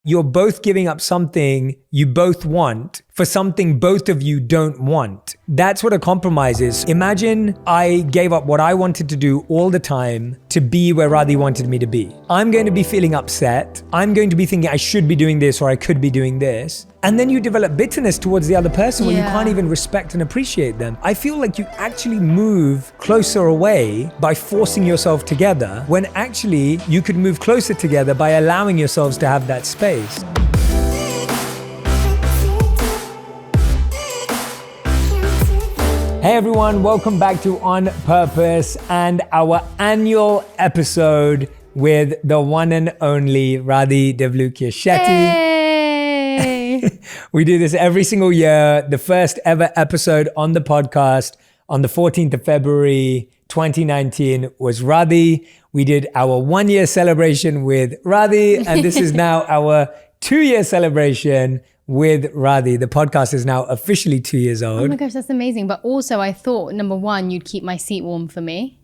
you're both giving up something you both want for something both of you don't want. That's what a compromise is. Imagine I gave up what I wanted to do all the time to be where Radhi wanted me to be. I'm going to be feeling upset. I'm going to be thinking I should be doing this or I could be doing this. And then you develop bitterness towards the other person when you can't even respect and appreciate them. I feel like you actually move closer away by forcing yourself together when actually you could move closer together by allowing yourselves to have that space. Hey everyone, welcome back to On Purpose and our annual episode with the one and only Radhi Jay Shetty. Hey. We do this every single year. The first ever episode on the podcast on the 14th of February 2019 was Radhi. We did our 1 year celebration with Radhi, and this is now our 2 year celebration with Radhi. The podcast is now officially 2 years old. Oh my gosh, that's amazing. But also I thought, number one, you'd keep my seat warm for me.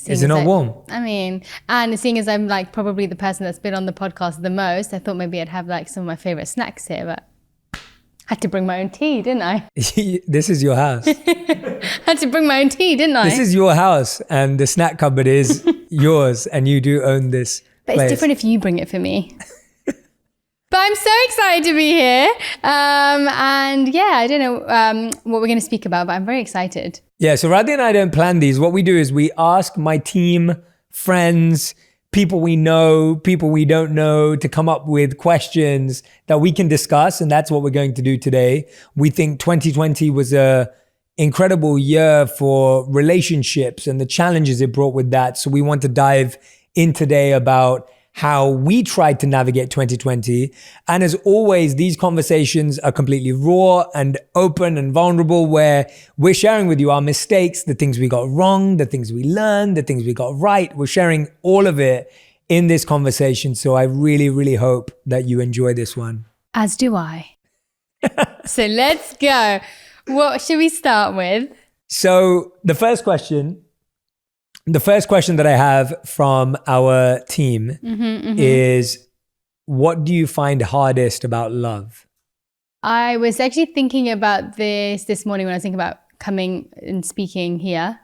Is it not warm? I mean, and seeing as I'm like probably the person that's been on the podcast the most, I thought maybe I'd have like some of my favorite snacks here, but I had to bring my own tea, didn't I? This is your house. Had to bring my own tea, didn't I? This is your house and the snack cupboard is yours and you do own this But place. It's different if you bring it for me. But I'm so excited to be here. And yeah, I don't know what we're going to speak about, but I'm very excited. Yeah, so Radhi and I don't plan these. What we do is we ask my team, friends, people we know, people we don't know to come up with questions that we can discuss. And that's what we're going to do today. We think 2020 was a incredible year for relationships and the challenges it brought with that. So we want to dive in today about how we tried to navigate 2020. And as always, these conversations are completely raw and open and vulnerable, where we're sharing with you our mistakes, the things we got wrong, the things we learned, the things we got right. We're sharing all of it in this conversation. So I really, really hope that you enjoy this one. As do I. So let's go. What should we start with? So the first question that I have from our team is, what do you find hardest about love? I was actually thinking about this morning when I was thinking about coming and speaking here.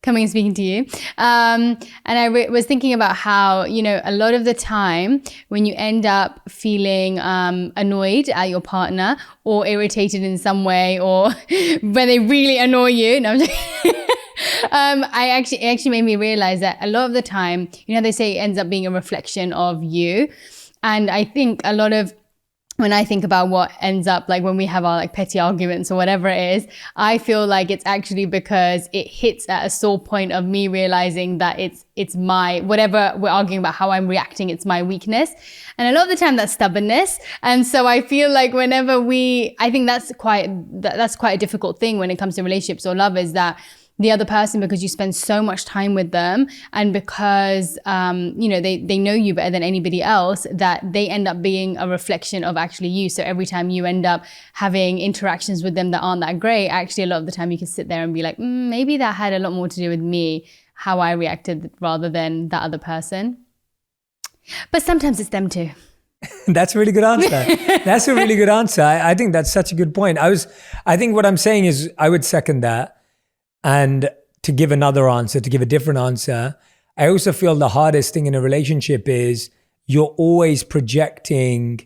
Coming and speaking to you. And I was thinking about how, you know, a lot of the time when you end up feeling annoyed at your partner or irritated in some way, or when they really annoy you, no, I'm just it actually made me realize that a lot of the time, you know, they say it ends up being a reflection of you. And I think a lot of, when I think about what ends up, like when we have our like petty arguments or whatever it is, I feel like it's actually because it hits at a sore point of me realizing that it's my, whatever we're arguing about, how I'm reacting, it's my weakness. And a lot of the time that's stubbornness. And so I feel like whenever I think that's quite a difficult thing when it comes to relationships or love, is that the other person, because you spend so much time with them and because, you know, they know you better than anybody else, that they end up being a reflection of actually you. So every time you end up having interactions with them that aren't that great, actually a lot of the time you can sit there and be like, maybe that had a lot more to do with me, how I reacted rather than that other person. But sometimes it's them too. That's a really good answer. That's a really good answer. I think that's such a good point. I think what I'm saying is I would second that. And to give another answer, to give a different answer, I also feel the hardest thing in a relationship is you're always projecting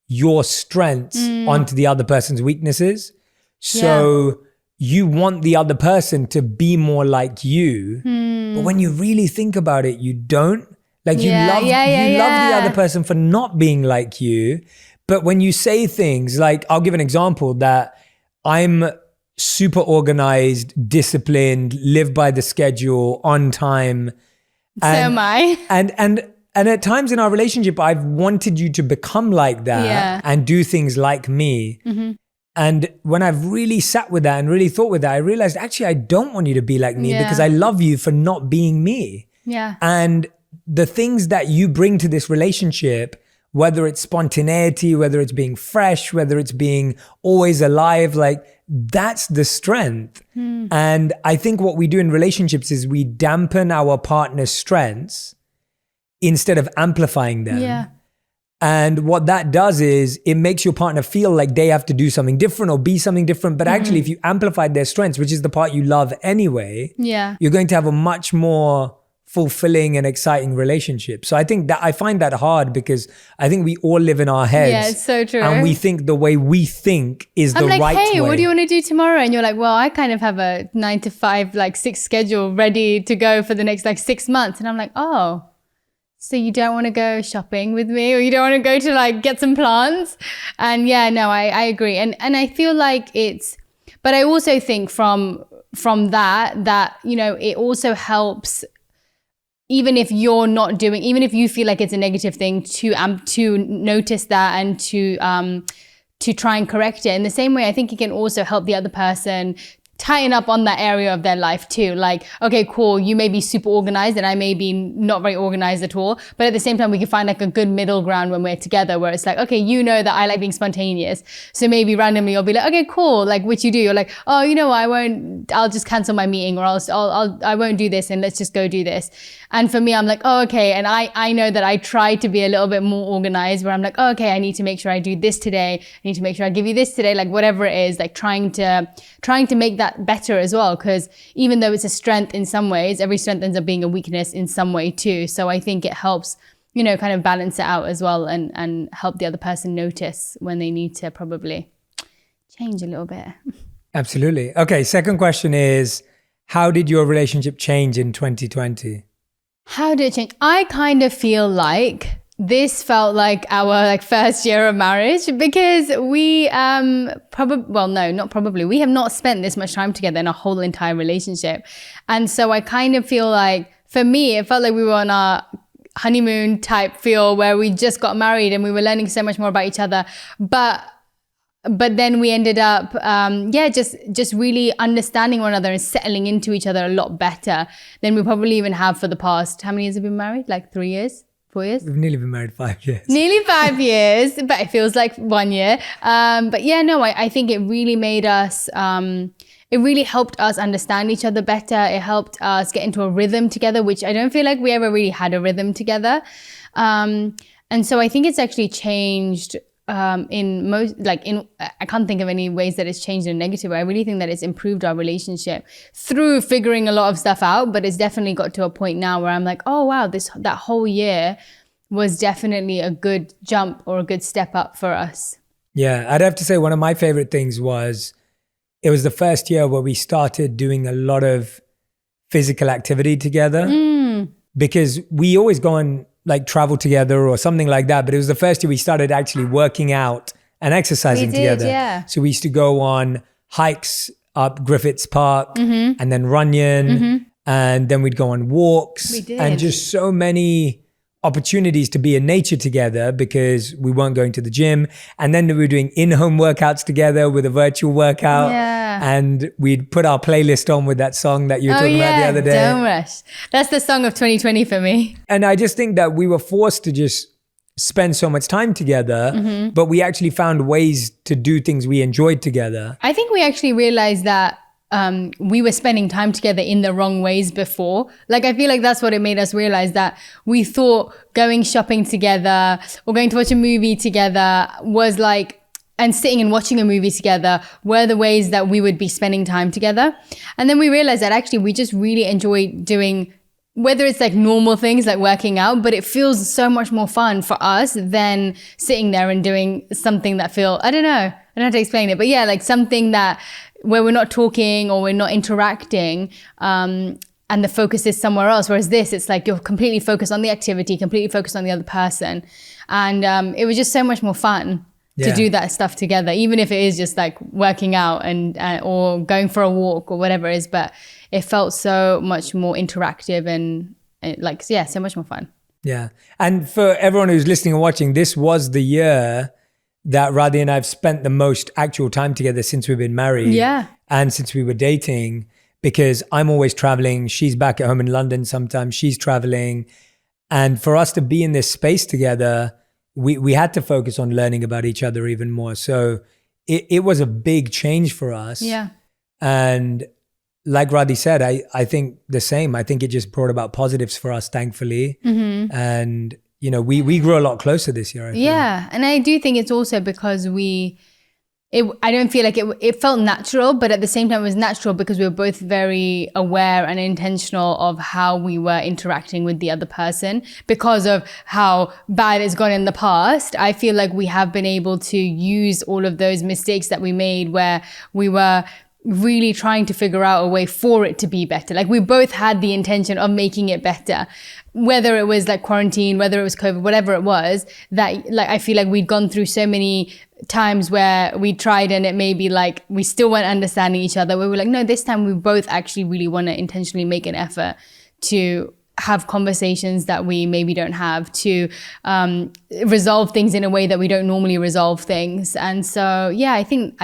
your strengths onto the other person's weaknesses. So you want the other person to be more like you, but when you really think about it, you don't. Like you love the other person for not being like you. But when you say things like, I'll give an example, that I'm super organized, disciplined, live by the schedule, on time. So am I. And at times in our relationship, I've wanted you to become like that and do things like me. And when I've really sat with that and really thought with that, I realized actually I don't want you to be like me because I love you for not being me. Yeah. And the things that you bring to this relationship, whether it's spontaneity, whether it's being fresh, whether it's being always alive, like that's the strength. And I think what we do in relationships is we dampen our partner's strengths instead of amplifying them. And what that does is it makes your partner feel like they have to do something different or be something different. But actually, if you amplified their strengths, which is the part you love anyway, you're going to have a much more fulfilling and exciting relationship. So I think that I find that hard because I think we all live in our heads. Yeah, it's so true. And we think the way we think is the right way. I'm like, hey, what do you want to do tomorrow? And you're like, well, I kind of have a 9 to 5, like 6 schedule ready to go for the next like 6 months. And I'm like, oh, so you don't want to go shopping with me, or you don't want to go to like get some plants? And yeah, no, I agree. And I feel like but I also think from that, you know, it also helps, even if you're not doing, even if you feel like it's a negative thing, to notice that and to try and correct it. In the same way, I think it can also help the other person tighten up on that area of their life too. Like, okay, cool, you may be super organized and I may be not very organized at all. But at the same time, we can find like a good middle ground when we're together where it's like, okay, you know that I like being spontaneous. So maybe randomly you'll be like, okay, cool. Like, what you do? You're like, oh, you know, I'll just cancel my meeting, or I won't do this, and let's just go do this. And for me, I'm like, oh, okay. And I know that I try to be a little bit more organized, where I'm like, oh, okay, I need to make sure I do this today. I need to make sure I give you this today, like whatever it is, like trying to make that better as well. Because even though it's a strength in some ways, every strength ends up being a weakness in some way too. So I think it helps, you know, kind of balance it out as well, and help the other person notice when they need to probably change a little bit. Absolutely. Okay, second question is, how did your relationship change in 2020? How did it change? I kind of feel like this felt like our first year of marriage, because we we have not spent this much time together in a whole entire relationship. And so I kind of feel like, for me, it felt like we were on our honeymoon type feel, where we just got married and we were learning so much more about each other. But then we ended up, just really understanding one another and settling into each other a lot better than we probably even have for the past, how many years have we been married? Like 3 years? 4 years? We've nearly been married 5 years. Nearly 5 years, but it feels like 1 year. But yeah, no, I think it really made us, it really helped us understand each other better. It helped us get into a rhythm together, which I don't feel like we ever really had a rhythm together. And so I think it's actually changed I can't think of any ways that it's changed in a negative way. I really think that it's improved our relationship through figuring a lot of stuff out, but it's definitely got to a point now where I'm like, oh wow, that whole year was definitely a good jump or a good step up for us. Yeah, I'd have to say one of my favorite things was, it was the first year where we started doing a lot of physical activity together, because we always go on like travel together or something like that. But it was the first year we started actually working out and exercising together. Yeah. So we used to go on hikes up Griffiths Park and then Runyon, and then we'd go on walks. We did. And just so many opportunities to be in nature together, because we weren't going to the gym. And then we were doing in-home workouts together with a virtual workout. Yeah. And we'd put our playlist on with that song that you were talking about the other day. Don't Rush. That's the song of 2020 for me. And I just think that we were forced to just spend so much time together, but we actually found ways to do things we enjoyed together. I think we actually realized that we were spending time together in the wrong ways before. Like, I feel like that's what it made us realize, that we thought going shopping together or going to watch a movie together was like, and sitting and watching a movie together were the ways that we would be spending time together. And then we realized that actually we just really enjoy doing, whether it's like normal things like working out, but it feels so much more fun for us than sitting there and doing something that I don't know how to explain it, but yeah, like something that where we're not talking or we're not interacting, and the focus is somewhere else. Whereas this, it's like you're completely focused on the activity, completely focused on the other person. And it was just so much more fun to do that stuff together, even if it is just like working out and or going for a walk or whatever it is. But it felt so much more interactive and so much more fun. Yeah. And for everyone who's listening and watching, this was the year that Radhi and I have spent the most actual time together since we've been married. Yeah. And since we were dating, because I'm always traveling. She's back at home in London sometimes. She's traveling. And for us to be in this space together, we had to focus on learning about each other even more. So it was a big change for us. Yeah. And like Radhi said, I think the same. I think it just brought about positives for us, thankfully. And you know, we grew a lot closer this year. I feel. Yeah. And I do think it's also because I don't feel like it felt natural, but at the same time it was natural because we were both very aware and intentional of how we were interacting with the other person. Because of how bad it's gone in the past, I feel like we have been able to use all of those mistakes that we made where we were really trying to figure out a way for it to be better. Like we both had the intention of making it better, whether it was like quarantine, whether it was COVID, whatever it was, that like I feel like we'd gone through so many times where we tried and it may be like we still weren't understanding each other, where we're like, no, this time we both actually really want to intentionally make an effort to have conversations that we maybe don't have, to resolve things in a way that we don't normally resolve things. And so yeah, I think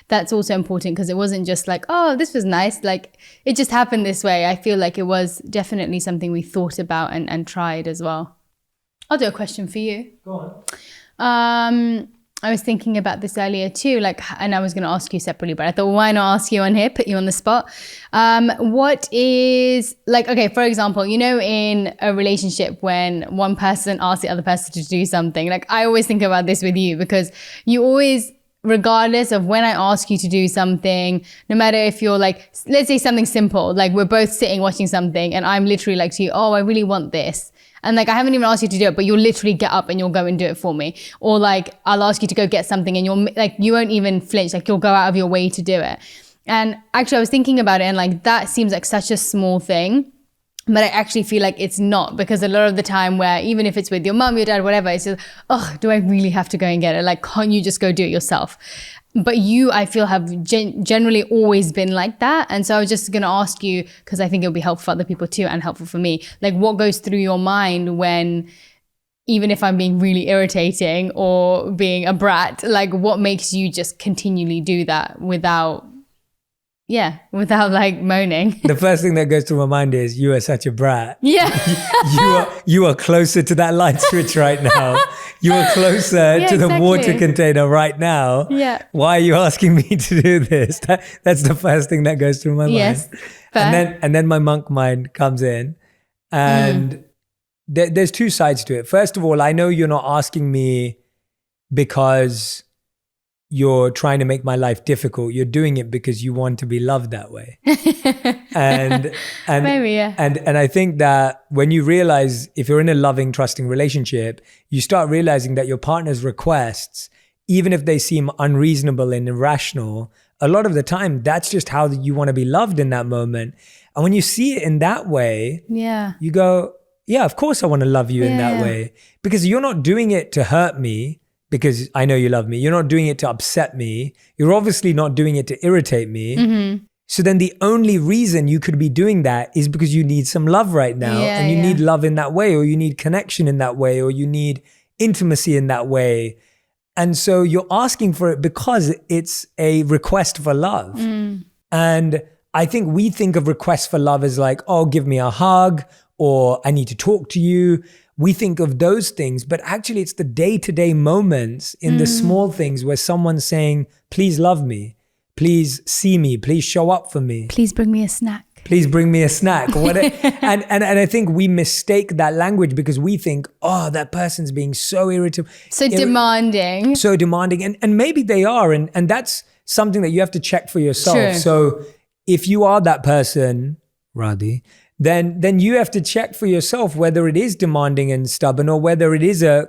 that's also important, because it wasn't just like, oh, this was nice, like it just happened this way. I feel like it was definitely something we thought about and tried as well. I'll do a question for you. Go on. I was thinking about this earlier too, like, and I was going to ask you separately, but I thought, why not ask you on here, put you on the spot. What is like, okay, for example, you know, in a relationship when one person asks the other person to do something, like I always think about this with you, because you always, regardless of when I ask you to do something, no matter if you're like, let's say something simple, like we're both sitting watching something and I'm literally like to you, oh, I really want this. And like, I haven't even asked you to do it, but you'll literally get up and you'll go and do it for me. Or like, I'll ask you to go get something and you'll like, you won't even flinch, like you'll go out of your way to do it. And actually I was thinking about it and like, that seems like such a small thing, but I actually feel like it's not, because a lot of the time where even if it's with your mum, your dad, whatever, it's just, oh, do I really have to go and get it? Like, can't you just go do it yourself? But you, I feel, have generally always been like that. And so I was just going to ask you, because I think it'll be helpful for other people too and helpful for me, like what goes through your mind when, even if I'm being really irritating or being a brat, like what makes you just continually do that without like moaning? The first thing that goes through my mind is, you are such a brat. Yeah. you are closer to that light switch right now. You are closer to the water container right now. Yeah. Why are you asking me to do this? That's the first thing that goes through my mind. Yes. Fair. And then my monk mind comes in, and there's two sides to it. First of all, I know you're not asking me because you're trying to make my life difficult. You're doing it because you want to be loved that way. and Maybe, yeah. And I think that when you realize, if you're in a loving, trusting relationship, you start realizing that your partner's requests, even if they seem unreasonable and irrational, a lot of the time, that's just how you want to be loved in that moment. And when you see it in that way, you go, yeah, of course I want to love you in that way, because you're not doing it to hurt me, because I know you love me. You're not doing it to upset me. You're obviously not doing it to irritate me. Mm-hmm. So then the only reason you could be doing that is because you need some love right now, and you need love in that way, or you need connection in that way, or you need intimacy in that way. And so you're asking for it because it's a request for love. And I think we think of requests for love as like, oh, give me a hug, or I need to talk to you. We think of those things, but actually it's the day-to-day moments in the small things where someone's saying, please love me, please see me, please show up for me. Please bring me a snack. Please bring me a snack. And I think we mistake that language because we think, oh, that person's being so irritable. So demanding. So demanding. And maybe they are. And that's something that you have to check for yourself. True. So if you are that person, Radhi, then you have to check for yourself whether it is demanding and stubborn or whether it is a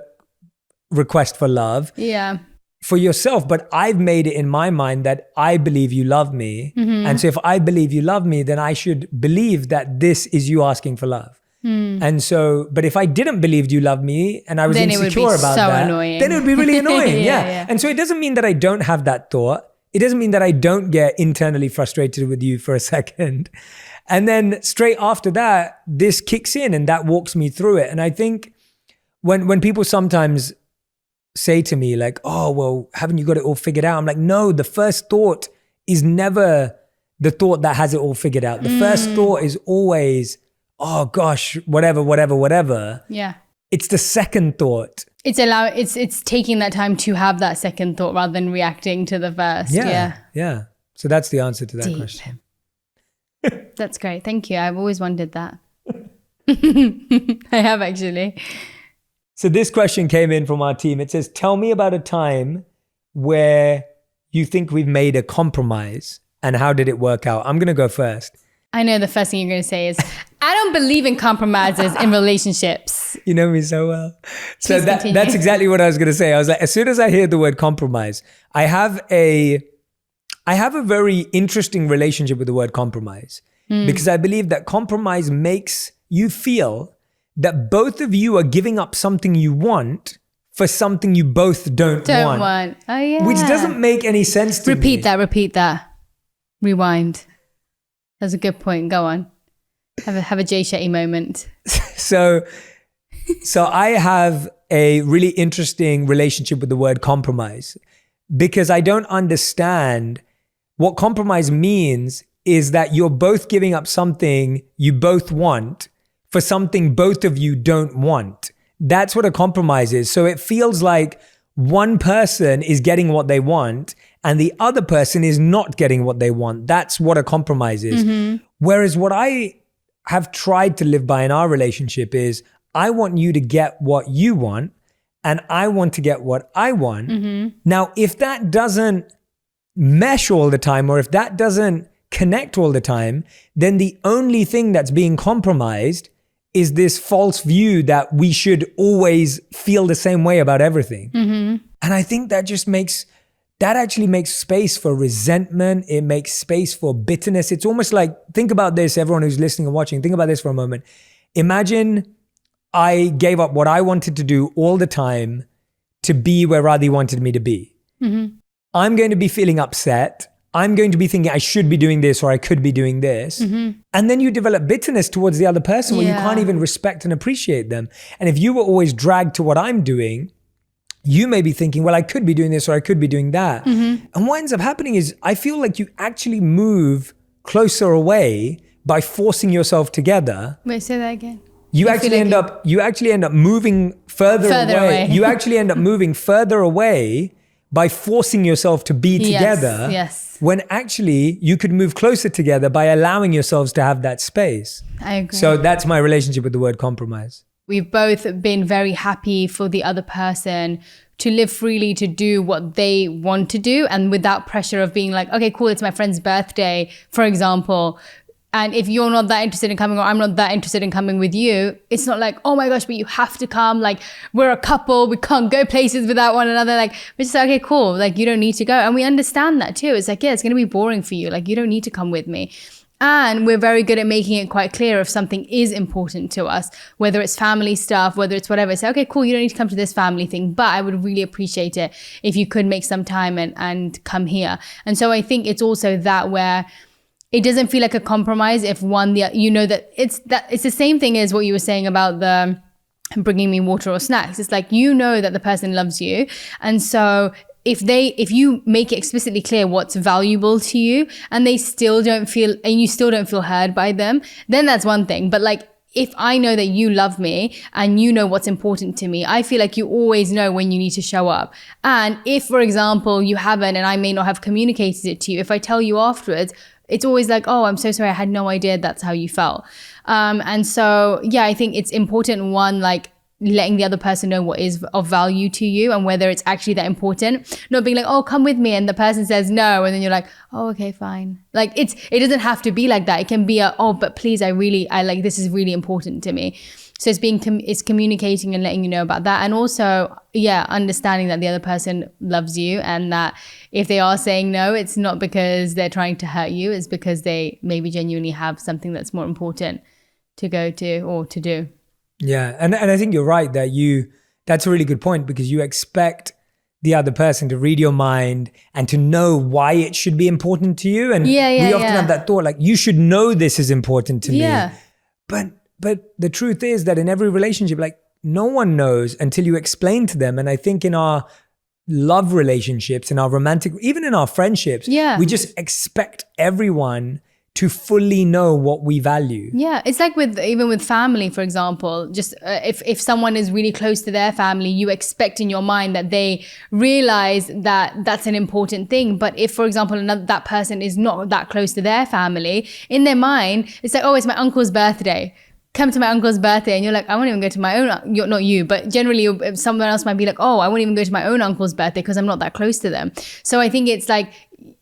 request for love. Yeah. For yourself. But I've made it in my mind that I believe you love me. Mm-hmm. And so if I believe you love me, then I should believe that this is you asking for love. And so, but if I didn't believe you love me and I was insecure about that, then it would be really annoying. yeah. And so it doesn't mean that I don't have that thought. It doesn't mean that I don't get internally frustrated with you for a second. And then straight after that, this kicks in and that walks me through it. And I think when people sometimes say to me like, oh, well, haven't you got it all figured out? I'm like, no, the first thought is never the thought that has it all figured out. The first thought is always, oh gosh, whatever. Yeah. It's the second thought. It's taking that time to have that second thought rather than reacting to the first. Yeah. So that's the answer to that question. That's great. Thank you. I've always wondered that. I have actually. So this question came in from our team. It says, tell me about a time where you think we've made a compromise and how did it work out? I'm going to go first. I know the first thing you're going to say is, I don't believe in compromises in relationships. You know me so well. So Please continue. that's exactly what I was going to say. I was like, as soon as I hear the word compromise, I have a very interesting relationship with the word compromise because I believe that compromise makes you feel that both of you are giving up something you want for something you both don't want. Oh, yeah. Which doesn't make any sense to me. Repeat that. Rewind. That's a good point. Go on. Have a Jay Shetty moment. So I have a really interesting relationship with the word compromise because I don't understand what compromise means is that you're both giving up something you both want for something both of you don't want. That's what a compromise is. So it feels like one person is getting what they want and the other person is not getting what they want. That's what a compromise is. Mm-hmm. Whereas what I have tried to live by in our relationship is I want you to get what you want and I want to get what I want. Mm-hmm. Now, if that doesn't mesh all the time or if that doesn't connect all the time, then the only thing that's being compromised is this false view that we should always feel the same way about everything. Mm-hmm. And I think that actually makes space for resentment. It makes space for bitterness. It's almost like, think about this, everyone who's listening and watching, think about this for a moment. Imagine I gave up what I wanted to do all the time to be where Radhi wanted me to be. Mm-hmm. I'm going to be feeling upset. I'm going to be thinking I should be doing this or I could be doing this. Mm-hmm. And then you develop bitterness towards the other person where you can't even respect and appreciate them. And if you were always dragged to what I'm doing, you may be thinking, well, I could be doing this or I could be doing that. Mm-hmm. And what ends up happening is I feel like you actually move closer away by forcing yourself together. Wait, say that again. You actually end up moving further away. You actually end up moving further away by forcing yourself to be together. Yes. When actually you could move closer together by allowing yourselves to have that space. I agree. So that's my relationship with the word compromise. We've both been very happy for the other person to live freely, to do what they want to do and without pressure of being like, okay, cool, it's my friend's birthday, for example. And if you're not that interested in coming or I'm not that interested in coming with you, it's not like, oh my gosh, but you have to come. Like, we're a couple. We can't go places without one another. Like, we're just like, okay, cool. Like, you don't need to go. And we understand that too. It's like, yeah, it's going to be boring for you. Like, you don't need to come with me. And we're very good at making it quite clear if something is important to us, whether it's family stuff, whether it's whatever. Say, okay, cool, you don't need to come to this family thing, but I would really appreciate it if you could make some time and come here. And so I think it's also that where it doesn't feel like a compromise if you know that it's the same thing as what you were saying about the bringing me water or snacks. It's like, you know that the person loves you. And so if you make it explicitly clear what's valuable to you and you still don't feel heard by them, then that's one thing. But like, if I know that you love me and you know what's important to me, I feel like you always know when you need to show up. And if, for example, you haven't and I may not have communicated it to you, if I tell you afterwards, it's always like, oh, I'm so sorry, I had no idea that's how you felt. And so, yeah, I think it's important, one, like letting the other person know what is of value to you and whether it's actually that important. Not being like, oh, come with me, and the person says no, and then you're like, oh, okay, fine. Like it doesn't have to be like that. It can be oh, but please, I like, this is really important to me. So it's communicating and letting you know about that. And also, yeah, understanding that the other person loves you and that if they are saying no, it's not because they're trying to hurt you. It's because they maybe genuinely have something that's more important to go to or to do. Yeah. And I think you're right that's a really good point because you expect the other person to read your mind and to know why it should be important to you. And we often have that thought like, you should know this is important to me. But the truth is that in every relationship, like no one knows until you explain to them. And I think in our love relationships, in our romantic, even in our friendships, we just expect everyone to fully know what we value. Yeah, it's like even with family, for example, just if someone is really close to their family, you expect in your mind that they realize that that's an important thing. But if, for example, that person is not that close to their family, in their mind, it's like, oh, it's my uncle's birthday. come to my uncle's birthday and you're like, I won't even go to my own, you're not you, but generally someone else might be like, oh, I won't even go to my own uncle's birthday because I'm not that close to them. So I think it's like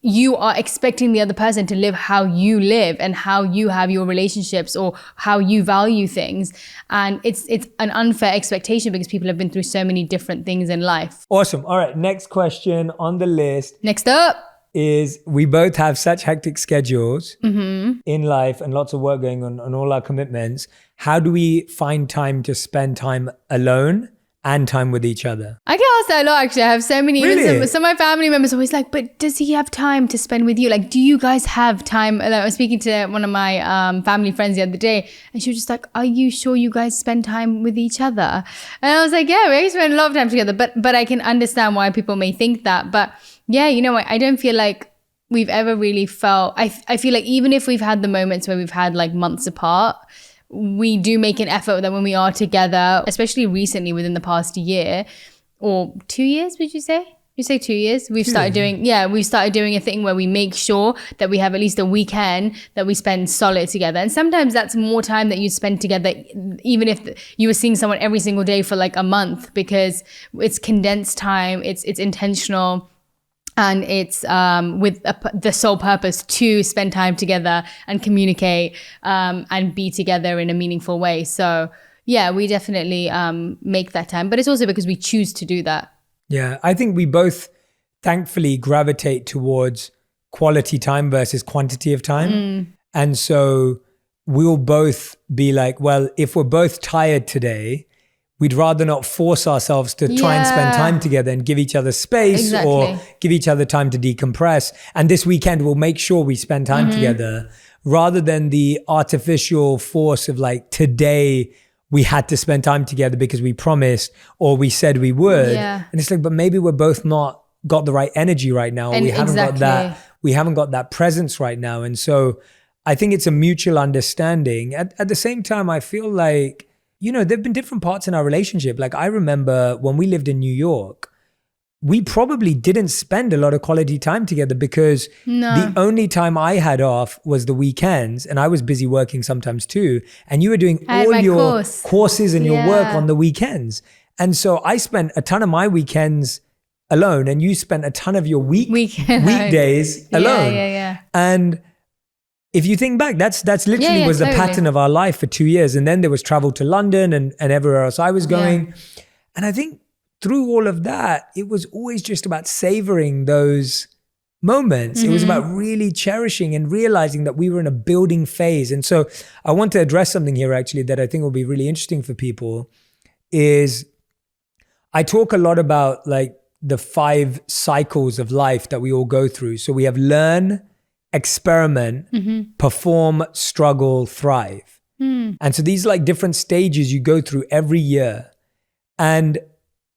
you are expecting the other person to live how you live and how you have your relationships or how you value things. And it's an unfair expectation because people have been through so many different things in life. Awesome. All right. Next question on the list. Next up is we both have such hectic schedules in life and lots of work going on all our commitments. How do we find time to spend time alone and time with each other? I get asked that a lot, actually. I have so many, Really? even some of my family members are always like, but does he have time to spend with you? Like, do you guys have time? Like, I was speaking to one of my family friends the other day and she was just like, are you sure you guys spend time with each other? And I was like, yeah, we actually spend a lot of time together, but I can understand why people may think that. But yeah, you know, I don't feel like we've ever really felt, I feel like even if we've had the moments where we've had like months apart, we do make an effort that when we are together, especially recently within the past year or 2 years, would you say? You say 2 years? We've started doing a thing where we make sure that we have at least a weekend that we spend solid together. And sometimes that's more time that you spend together, even if you were seeing someone every single day for like a month, because it's condensed time, it's intentional. And it's with the sole purpose to spend time together and communicate and be together in a meaningful way. So yeah, we definitely make that time. But it's also because we choose to do that. Yeah, I think we both thankfully gravitate towards quality time versus quantity of time. And so we'll both be like, well, if we're both tired today, we'd rather not force ourselves to try and spend time together and give each other space or give each other time to decompress. And this weekend, we'll make sure we spend time together rather than the artificial force of like, today we had to spend time together because we promised or we said we would. Yeah. And it's like, but maybe we're both not got the right energy right now. And we haven't got that presence right now. And so I think it's a mutual understanding. At the same time, I feel like, you know, there've been different parts in our relationship. Like I remember when we lived in New York, we probably didn't spend a lot of quality time together because the only time I had off was the weekends and I was busy working sometimes too. And you were doing all your courses and your work on the weekends. And so I spent a ton of my weekends alone and you spent a ton of your weekdays alone. And if you think back, that's literally was the pattern of our life for 2 years. And then there was travel to London and everywhere else I was going. And I think through all of that, it was always just about savoring those moments. It was about really cherishing and realizing that we were in a building phase. And so I want to address something here actually that I think will be really interesting for people is I talk a lot about like the 5 cycles of life that we all go through. So we have learn, experiment, perform, struggle, thrive. And so these are like different stages you go through every year. And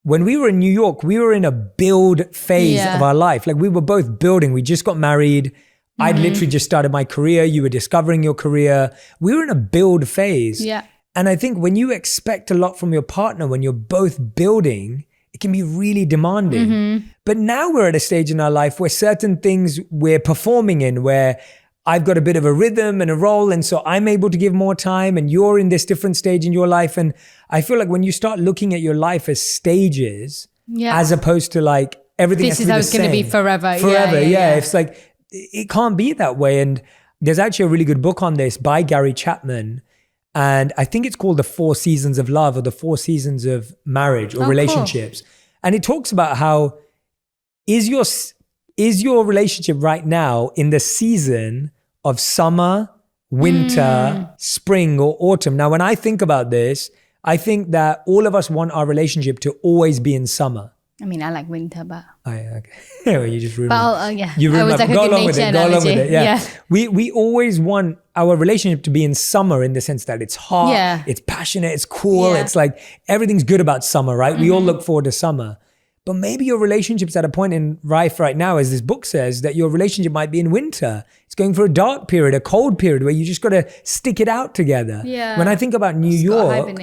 when we were in New York, we were in a build phase of our life. Like we were both building. We just got married. I'd literally just started my career. You were discovering your career. We were in a build phase. And I think when you expect a lot from your partner, when you're both building, it can be really demanding. But now we're at a stage in our life where certain things we're performing in, where I've got a bit of a rhythm and a role. And so I'm able to give more time and you're in this different stage in your life. And I feel like when you start looking at your life as stages, as opposed to like everything this is how it's going to be forever. It's like, it can't be that way. And there's actually a really good book on this by Gary Chapman. And I think it's called The 4 Seasons of Love or The 4 Seasons of Marriage or Relationships. Cool. And it talks about how is your relationship right now in the season of summer, winter, spring, or autumn? Now, when I think about this, I think that all of us want our relationship to always be in summer. I mean, I like winter, but... Okay. Well, you just ruined it. You ruined it. Go along with it. Yeah. We always want our relationship to be in summer in the sense that it's hot, it's passionate, it's cool. It's like everything's good about summer, right? We all look forward to summer. But maybe your relationship's at a point in life right now, as this book says, that your relationship might be in winter. It's going for a dark period, a cold period where you just got to stick it out together. Yeah. When I think about New York,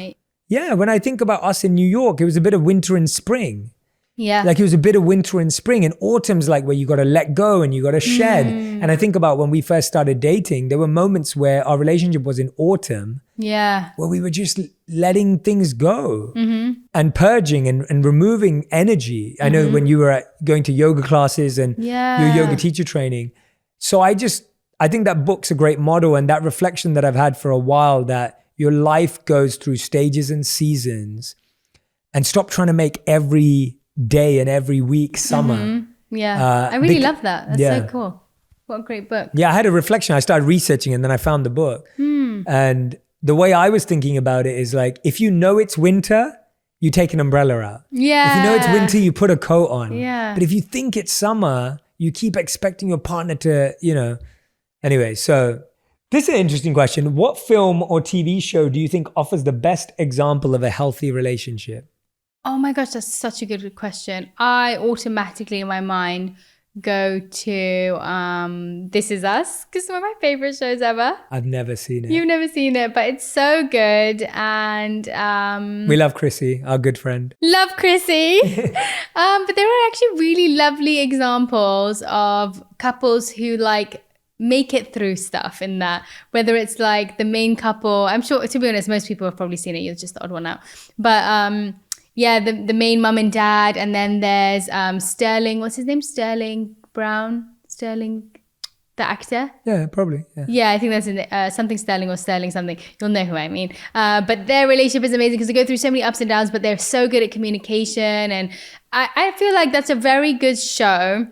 when I think about us in New York, it was a bit of winter and spring. Yeah. Like it was a bit of winter and spring, and autumn's like where you got to let go and you got to shed. And I think about when we first started dating, there were moments where our relationship was in autumn, Yeah. where we were just letting things go and purging and removing energy. I know when you were going to yoga classes and your yoga teacher training. So I think that book's a great model, and that reflection that I've had for a while, that your life goes through stages and seasons, and stop trying to make every day and every week summer. Yeah. I really love that. That's so cool. What a great book. Yeah, I had a reflection. I started researching and then I found the book. And the way I was thinking about it is like, if you know it's winter, you take an umbrella out. Yeah. If you know it's winter, you put a coat on. Yeah. But if you think it's summer, you keep expecting your partner to, Anyway, so this is an interesting question. What film or TV show do you think offers the best example of a healthy relationship? Oh my gosh, that's such a good question. I automatically in my mind go to This Is Us, because it's one of my favorite shows ever. I've never seen it. You've never seen it, but it's so good. And we love Chrissy, our good friend. Love Chrissy. But there are actually really lovely examples of couples who like make it through stuff in that, whether it's like the main couple. I'm sure, to be honest, most people have probably seen it. You're just the odd one out. But the main mum and dad, and then there's Sterling. What's his name? Sterling Brown. Sterling, the actor. Yeah, probably. Yeah, I think that's in something Sterling or Sterling something. You'll know who I mean. But their relationship is amazing because they go through so many ups and downs, but they're so good at communication. And I feel like that's a very good show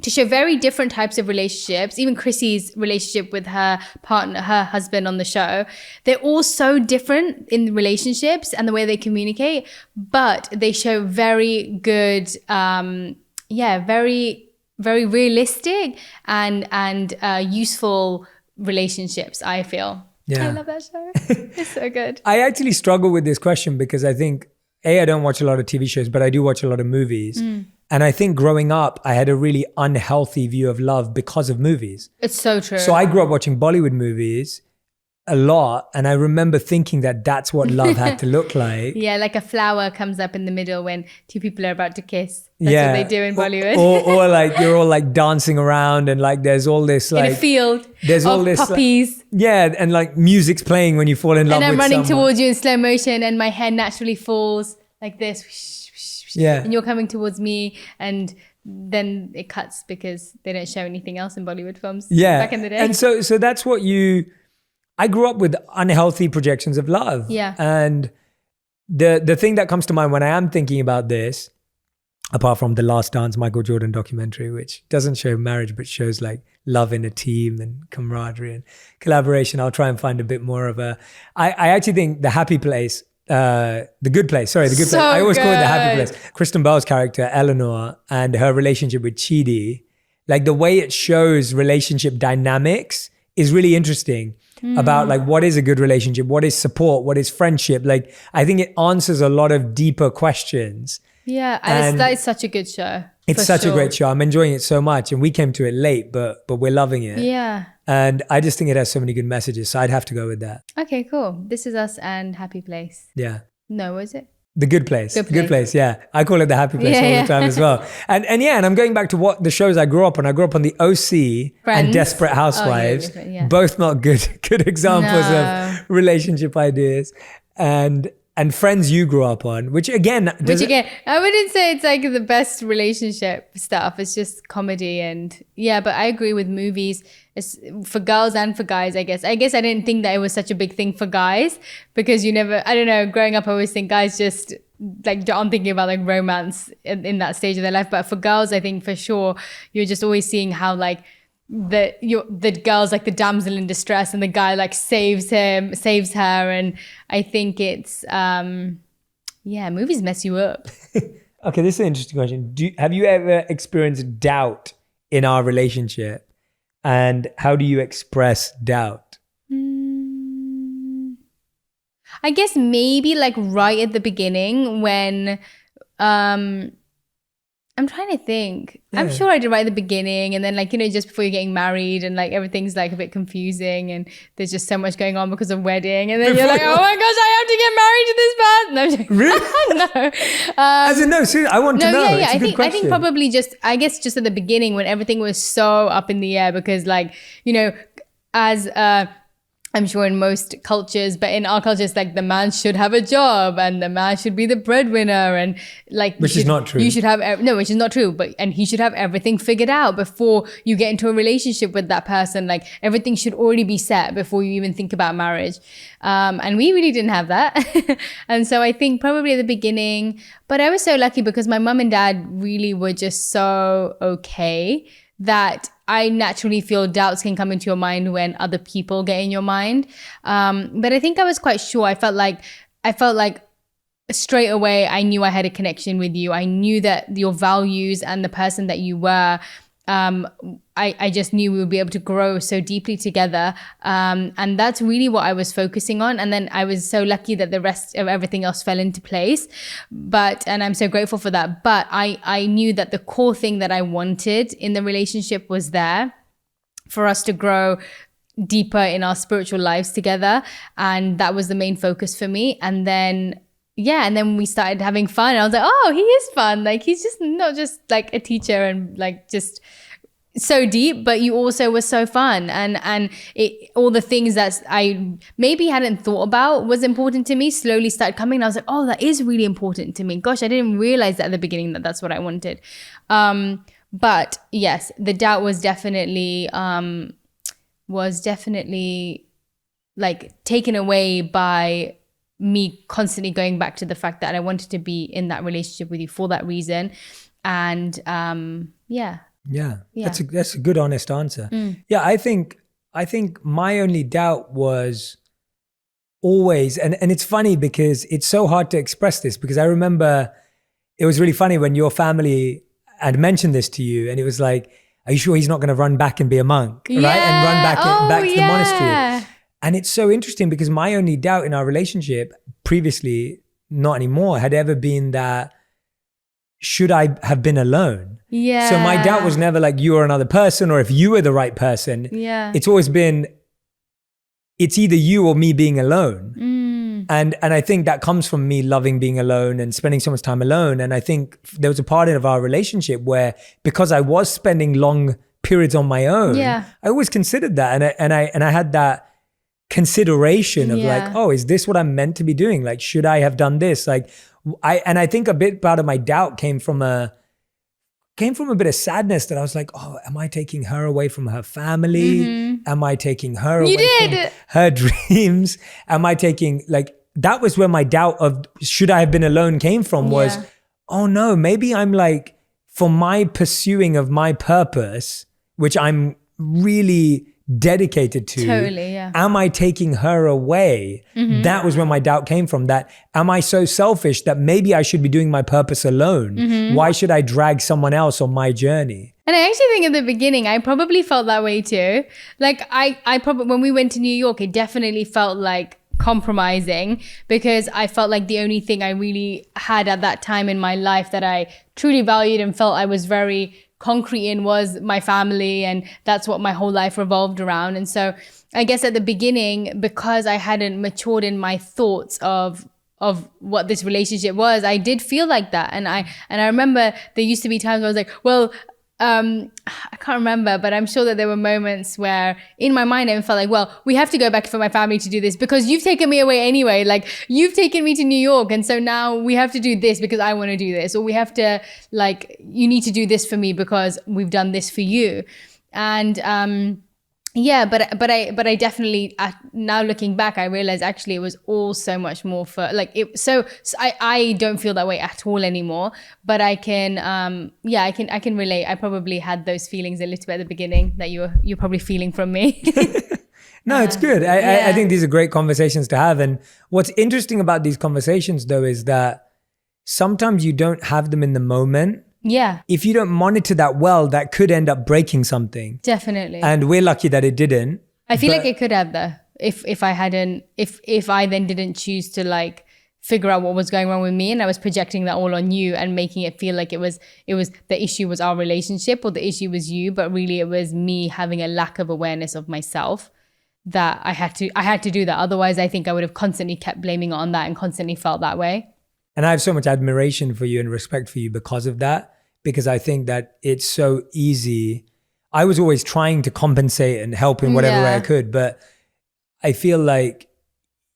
to show very different types of relationships. Even Chrissy's relationship with her partner, her husband on the show, they're all so different in relationships and the way they communicate, but they show very good, very, very realistic and useful relationships, I feel. Yeah. I love that show. It's so good. I actually struggle with this question because I think, I don't watch a lot of TV shows, but I do watch a lot of movies. And I think growing up, I had a really unhealthy view of love because of movies. It's so true. So I grew up watching Bollywood movies a lot. And I remember thinking that that's what love had to look like. Yeah, like a flower comes up in the middle when two people are about to kiss. That's what they do in Bollywood. Or like you're all like dancing around and like there's all this like... in a field there's all this puppies. Like, and like music's playing when you fall in love with someone. And I'm running towards you in slow motion and my hair naturally falls like this. Yeah. And you're coming towards me, and then it cuts because they don't show anything else in Bollywood films back in the day. And so that's what I grew up with unhealthy projections of love. Yeah. And the thing that comes to mind when I am thinking about this, apart from the Last Dance Michael Jordan documentary, which doesn't show marriage, but shows like love in a team and camaraderie and collaboration. I'll try and find a bit more of I actually think The Happy Place, The Good Place. Sorry, The Good Place. I always call it The Happy Place. Kristen Bell's character, Eleanor, and her relationship with Chidi, like the way it shows relationship dynamics is really interesting about like what is a good relationship, what is support, what is friendship. Like I think it answers a lot of deeper questions. Yeah, and that is such a good show. It's such a great show. I'm enjoying it so much, and we came to it late, but we're loving it. Yeah. And I just think it has so many good messages, so I'd have to go with that. Okay, cool. This Is Us and Happy Place. Yeah. No, was it? The Good Place. Good Place, yeah. I call it The Happy Place all the time as well. And I'm going back to what the shows I grew up on. I grew up on The OC and Desperate Housewives. Both not good examples of relationship ideas. And Friends you grew up on, which again, I wouldn't say it's like the best relationship stuff. It's just comedy but I agree with movies. It's for girls and for guys, I guess. I didn't think that it was such a big thing for guys because growing up, I always think guys just like aren't thinking about like romance in that stage of their life. But for girls, I think for sure, you're just always seeing how like the girl's like the damsel in distress and the guy like saves her, and I think it's movies mess you up. Okay, this is an interesting question. Have you ever experienced doubt in our relationship, and how do you express doubt? I guess maybe like right at the beginning when I'm trying to think. Yeah. I'm sure I did right at the beginning, and then like, you know, just before you're getting married and like everything's like a bit confusing and there's just so much going on because of wedding, and then you're like, oh my gosh, I have to get married to this person. No, Really? no. As in, no, seriously, I want to know. Yeah. It's a good I question. think probably just at the beginning when everything was so up in the air, because like, you know, as I'm sure in most cultures, but in our culture, it's like the man should have a job and the man should be the breadwinner, and like Which is not true. You should have which is not true. And he should have everything figured out before you get into a relationship with that person. Like everything should already be set before you even think about marriage. And we really didn't have that. And so I think probably at the beginning, but I was so lucky because my mum and dad really were just so okay that I naturally feel doubts can come into your mind when other people get in your mind. But I think I was quite sure. I felt like straight away, I knew I had a connection with you. I knew that your values and the person that you were, I just knew we would be able to grow so deeply together. And that's really what I was focusing on. And then I was so lucky that the rest of everything else fell into place. And I'm so grateful for that. But I knew that the core thing that I wanted in the relationship was there for us to grow deeper in our spiritual lives together. And that was the main focus for me. And then we started having fun. I was like, oh, he is fun. Like, he's just not just like a teacher and like just so deep, but you also were so fun. And all the things that I maybe hadn't thought about was important to me slowly started coming. And I was like, oh, that is really important to me. Gosh, I didn't realize that at the beginning that that's what I wanted. But yes, the doubt was definitely like taken away by me constantly going back to the fact that I wanted to be in that relationship with you for that reason. And that's a good honest answer. Yeah, I think my only doubt was always, and it's funny because it's so hard to express this, because I remember it was really funny when your family had mentioned this to you, and it was like, are you sure he's not going to run back and be a monk, right? And run back to the monastery. And it's so interesting because my only doubt in our relationship previously, not anymore, had ever been that, should I have been alone? Yeah. So my doubt was never like you or another person, or if you were the right person. Yeah. It's always been, it's either you or me being alone. And I think that comes from me loving being alone and spending so much time alone. And I think there was a part of our relationship where, because I was spending long periods on my own, I always considered that. And I had that consideration of like, oh, is this what I'm meant to be doing? Like, should I have done this? Like, I think a bit part of my doubt came from a bit of sadness that I was like, oh, am I taking her away from her family? Am I taking her away from her dreams? Am I taking, like, that was where my doubt of should I have been alone came from, was, oh no, maybe I'm like, for my pursuing of my purpose, which I'm really dedicated to, am I taking her away? That was where my doubt came from, that am I so selfish that maybe I should be doing my purpose alone? Why should I drag someone else on my journey? And I actually think in the beginning, I probably felt that way too. Like I probably, when we went to New York, it definitely felt like compromising, because I felt like the only thing I really had at that time in my life that I truly valued and felt I was very concrete in was my family, and that's what my whole life revolved around. And so I guess at the beginning, because I hadn't matured in my thoughts of what this relationship was, I did feel like that. And I remember there used to be times where I was like, well, I can't remember, but I'm sure that there were moments where in my mind I felt like, well, we have to go back for my family to do this because you've taken me away anyway. Like, you've taken me to New York, and so now we have to do this because I want to do this, or we have to, like, you need to do this for me because we've done this for you. And but I definitely, now looking back, I realized actually it was all so much more for like it. So I don't feel that way at all anymore. But I can I can relate. I probably had those feelings a little bit at the beginning that you're probably feeling from me. No, it's good. I think these are great conversations to have. And what's interesting about these conversations though is that sometimes you don't have them in the moment. Yeah. If you don't monitor that well, that could end up breaking something. Definitely. And we're lucky that it didn't. I feel like it could have though. If I then didn't choose to like figure out what was going wrong with me, and I was projecting that all on you and making it feel like it was the issue was our relationship or the issue was you, but really it was me having a lack of awareness of myself that I had to do that. Otherwise, I think I would have constantly kept blaming it on that and constantly felt that way. And I have so much admiration for you and respect for you because of that, because I think that it's so easy. I was always trying to compensate and help in whatever way I could, but I feel like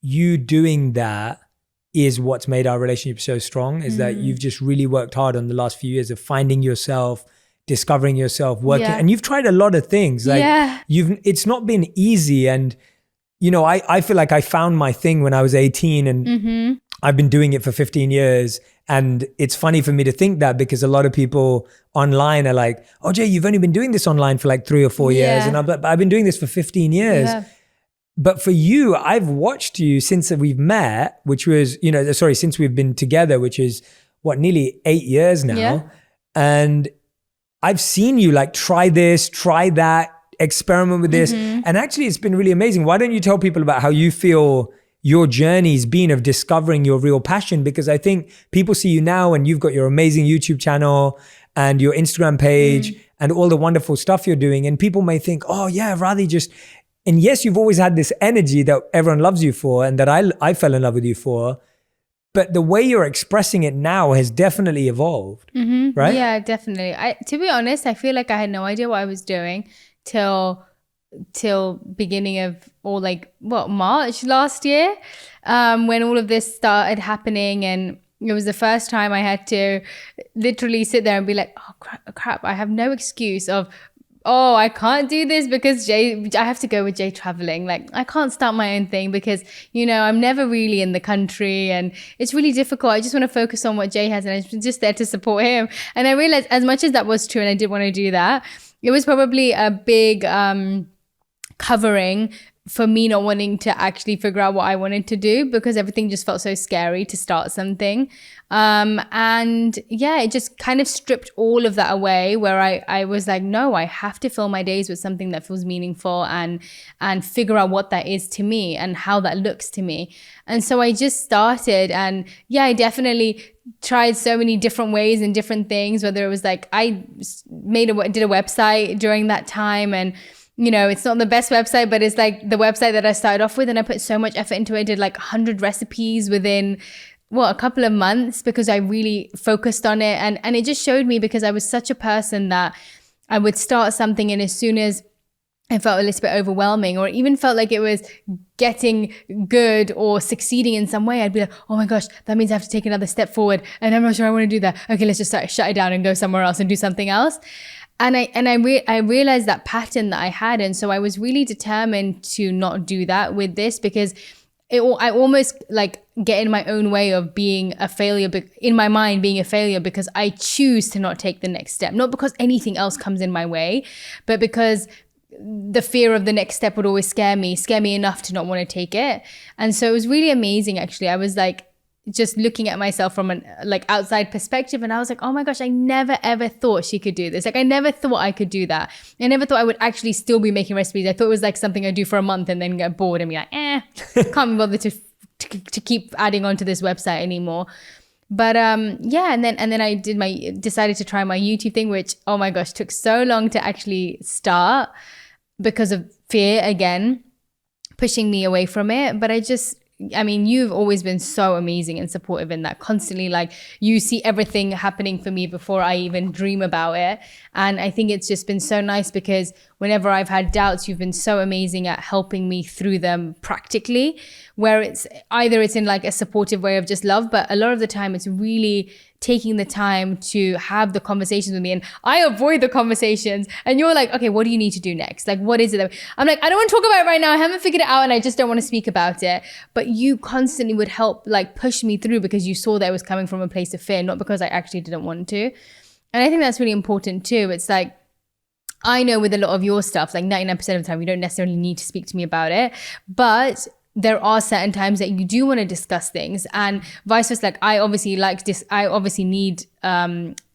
you doing that is what's made our relationship so strong, is that you've just really worked hard on the last few years of finding yourself, discovering yourself, working, and you've tried a lot of things. Like it's not been easy. And, you know, I feel like I found my thing when I was 18 and I've been doing it for 15 years. And it's funny for me to think that, because a lot of people online are like, oh, Jay, you've only been doing this online for like 3 or 4 years. And I've been doing this for 15 years. Yeah. But for you, I've watched you since we've met, which was, since we've been together, which is nearly 8 years now. Yeah. And I've seen you like try this, try that, experiment with this. And actually it's been really amazing. Why don't you tell people about how you feel your journey's been of discovering your real passion? Because I think people see you now and you've got your amazing YouTube channel and your Instagram page and all the wonderful stuff you're doing. And people may think, oh yeah, Radhi just... And yes, you've always had this energy that everyone loves you for and that I fell in love with you for. But the way you're expressing it now has definitely evolved, right? Yeah, definitely. To be honest, I feel like I had no idea what I was doing till beginning of March last year, when all of this started happening. And it was the first time I had to literally sit there and be like, oh crap, I have no excuse of, oh, I can't do this because I have to go with Jay traveling. Like, I can't start my own thing because, I'm never really in the country and it's really difficult. I just want to focus on what Jay has and I'm just there to support him. And I realized, as much as that was true and I did want to do that, it was probably a big covering for me not wanting to actually figure out what I wanted to do, because everything just felt so scary to start something. And yeah, it just kind of stripped all of that away, where I was like, no, I have to fill my days with something that feels meaningful and figure out what that is to me and how that looks to me. And so I just started, and yeah, I definitely tried so many different ways and different things, whether it was like I did a website during that time, and it's not the best website, but it's like the website that I started off with, and I put so much effort into it. I did like 100 recipes within a couple of months, because I really focused on it. And it just showed me, because I was such a person that I would start something, and as soon as I felt a little bit overwhelming, or even felt like it was getting good or succeeding in some way, I'd be like, oh my gosh, that means I have to take another step forward, and I'm not sure I want to do that. Okay, let's just shut it down and go somewhere else and do something else. And I realized that pattern that I had. And so I was really determined to not do that with this, because I almost like get in my own way of being a failure, in my mind being a failure, because I choose to not take the next step, not because anything else comes in my way, but because the fear of the next step would always scare me enough to not want to take it. And so it was really amazing, actually. I was like, just looking at myself from an outside perspective, and I was like, oh my gosh, I never ever thought she could do this. Like, I never thought I could do that. I never thought I would actually still be making recipes. I thought it was like something I do for a month and then get bored and be like, can't be bothered to keep adding on to this website anymore. But yeah, and then I decided to try my YouTube thing, which, oh my gosh, took so long to actually start because of fear again pushing me away from it. But you've always been so amazing and supportive in that, constantly. Like, you see everything happening for me before I even dream about it. And I think it's just been so nice, because whenever I've had doubts, you've been so amazing at helping me through them practically, where it's in like a supportive way of just love, but a lot of the time it's really taking the time to have the conversations with me. And I avoid the conversations, and you're like, okay, what do you need to do next? Like, what is it I'm like, I don't want to talk about it right now. I haven't figured it out and I just don't want to speak about it. But you constantly would help like push me through, because you saw that it was coming from a place of fear, not because I actually didn't want to. And I think that's really important too. It's like, I know with a lot of your stuff, like 99% of the time, you don't necessarily need to speak to me about it, but there are certain times that you do want to discuss things, and vice versa. Like, I obviously need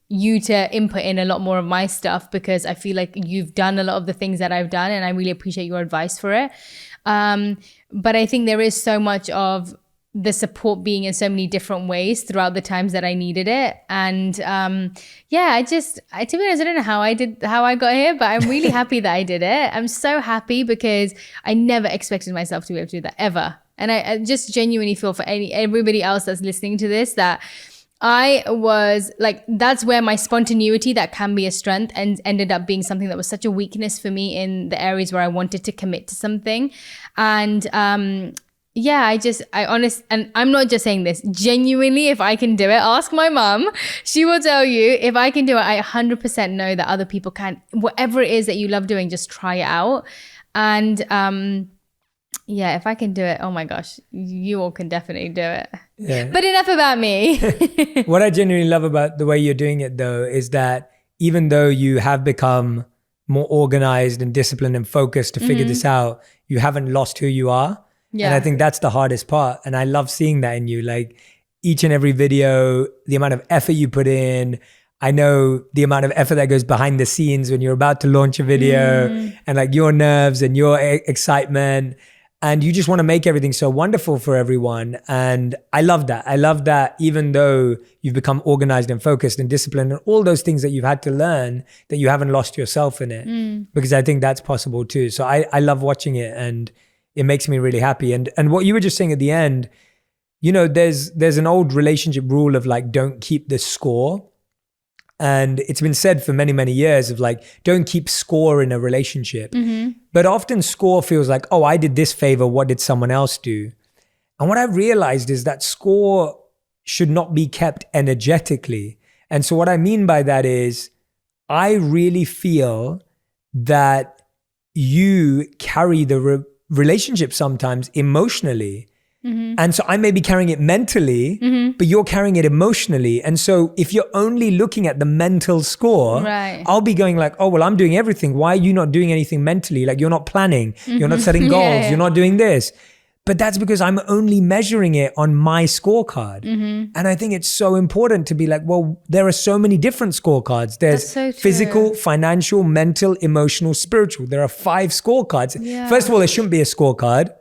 you to input in a lot more of my stuff, because I feel like you've done a lot of the things that I've done, and I really appreciate your advice for it. But I think there is so much of the support being in so many different ways throughout the times that I needed it. And to be honest, I don't know how I got here, but I'm really happy that I did it. I'm so happy because I never expected myself to be able to do that ever. And I just genuinely feel for everybody else that's listening to this that I was like, that's where my spontaneity that can be a strength and ended up being something that was such a weakness for me in the areas where I wanted to commit to something. And and I'm not just saying this, genuinely, if I can do it, ask my mum. She will tell you, if I can do it, I 100% know that other people can. Whatever it is that you love doing, just try it out. And if I can do it, oh my gosh, you all can definitely do it. Yeah. But enough about me. What I genuinely love about the way you're doing it though, is that even though you have become more organized and disciplined and focused to figure this out, you haven't lost who you are. Yeah. And I think that's the hardest part. And I love seeing that in you. Like each and every video, the amount of effort you put in. I know the amount of effort that goes behind the scenes when you're about to launch a video and like your nerves and your excitement. And you just want to make everything so wonderful for everyone. And I love that. I love that even though you've become organized and focused and disciplined and all those things that you've had to learn, that you haven't lost yourself in it. Because I think that's possible too. So I love watching it and it makes me really happy. And what you were just saying at the end, you know, there's an old relationship rule of like, don't keep the score. And it's been said for many, many years of like, don't keep score in a relationship. But often score feels like, oh, I did this favor. What did someone else do? And what I've realized is that score should not be kept energetically. And so what I mean by that is I really feel that you carry the relationship sometimes emotionally. And so I may be carrying it mentally, but you're carrying it emotionally. And so if you're only looking at the mental score, I'll be going like, oh, well, I'm doing everything. Why are you not doing anything mentally? Like you're not planning, you're not setting goals, you're not doing this. But that's because I'm only measuring it on my scorecard. And I think it's so important to be like, well, there are so many different scorecards. There's physical, financial, mental, emotional, spiritual. There are 5 scorecards. First of all, there shouldn't be a scorecard.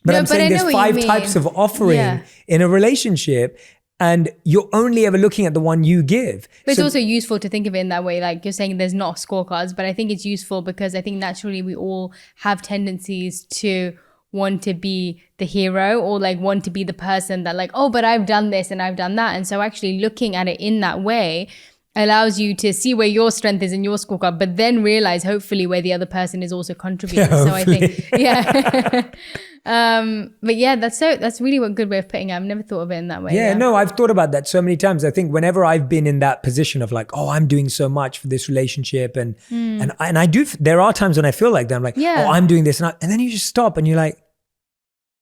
But I'm saying there's 5 types of offering in a relationship and you're only ever looking at the one you give. But it's also useful to think of it in that way. Like you're saying there's not scorecards, but I think it's useful because I think naturally we all have tendencies to want to be the hero or like want to be the person that like, oh, but I've done this and I've done that. And so actually looking at it in that way allows you to see where your strength is in your scorecard, but then realize hopefully where the other person is also contributing. So I think, but yeah, that's really a good way of putting it. I've never thought of it in that way. No, I've thought about that so many times. I think whenever I've been in that position of like, oh, I'm doing so much for this relationship and I do, there are times when I feel like that. I'm like, oh, I'm doing this. And then you just stop and you're like,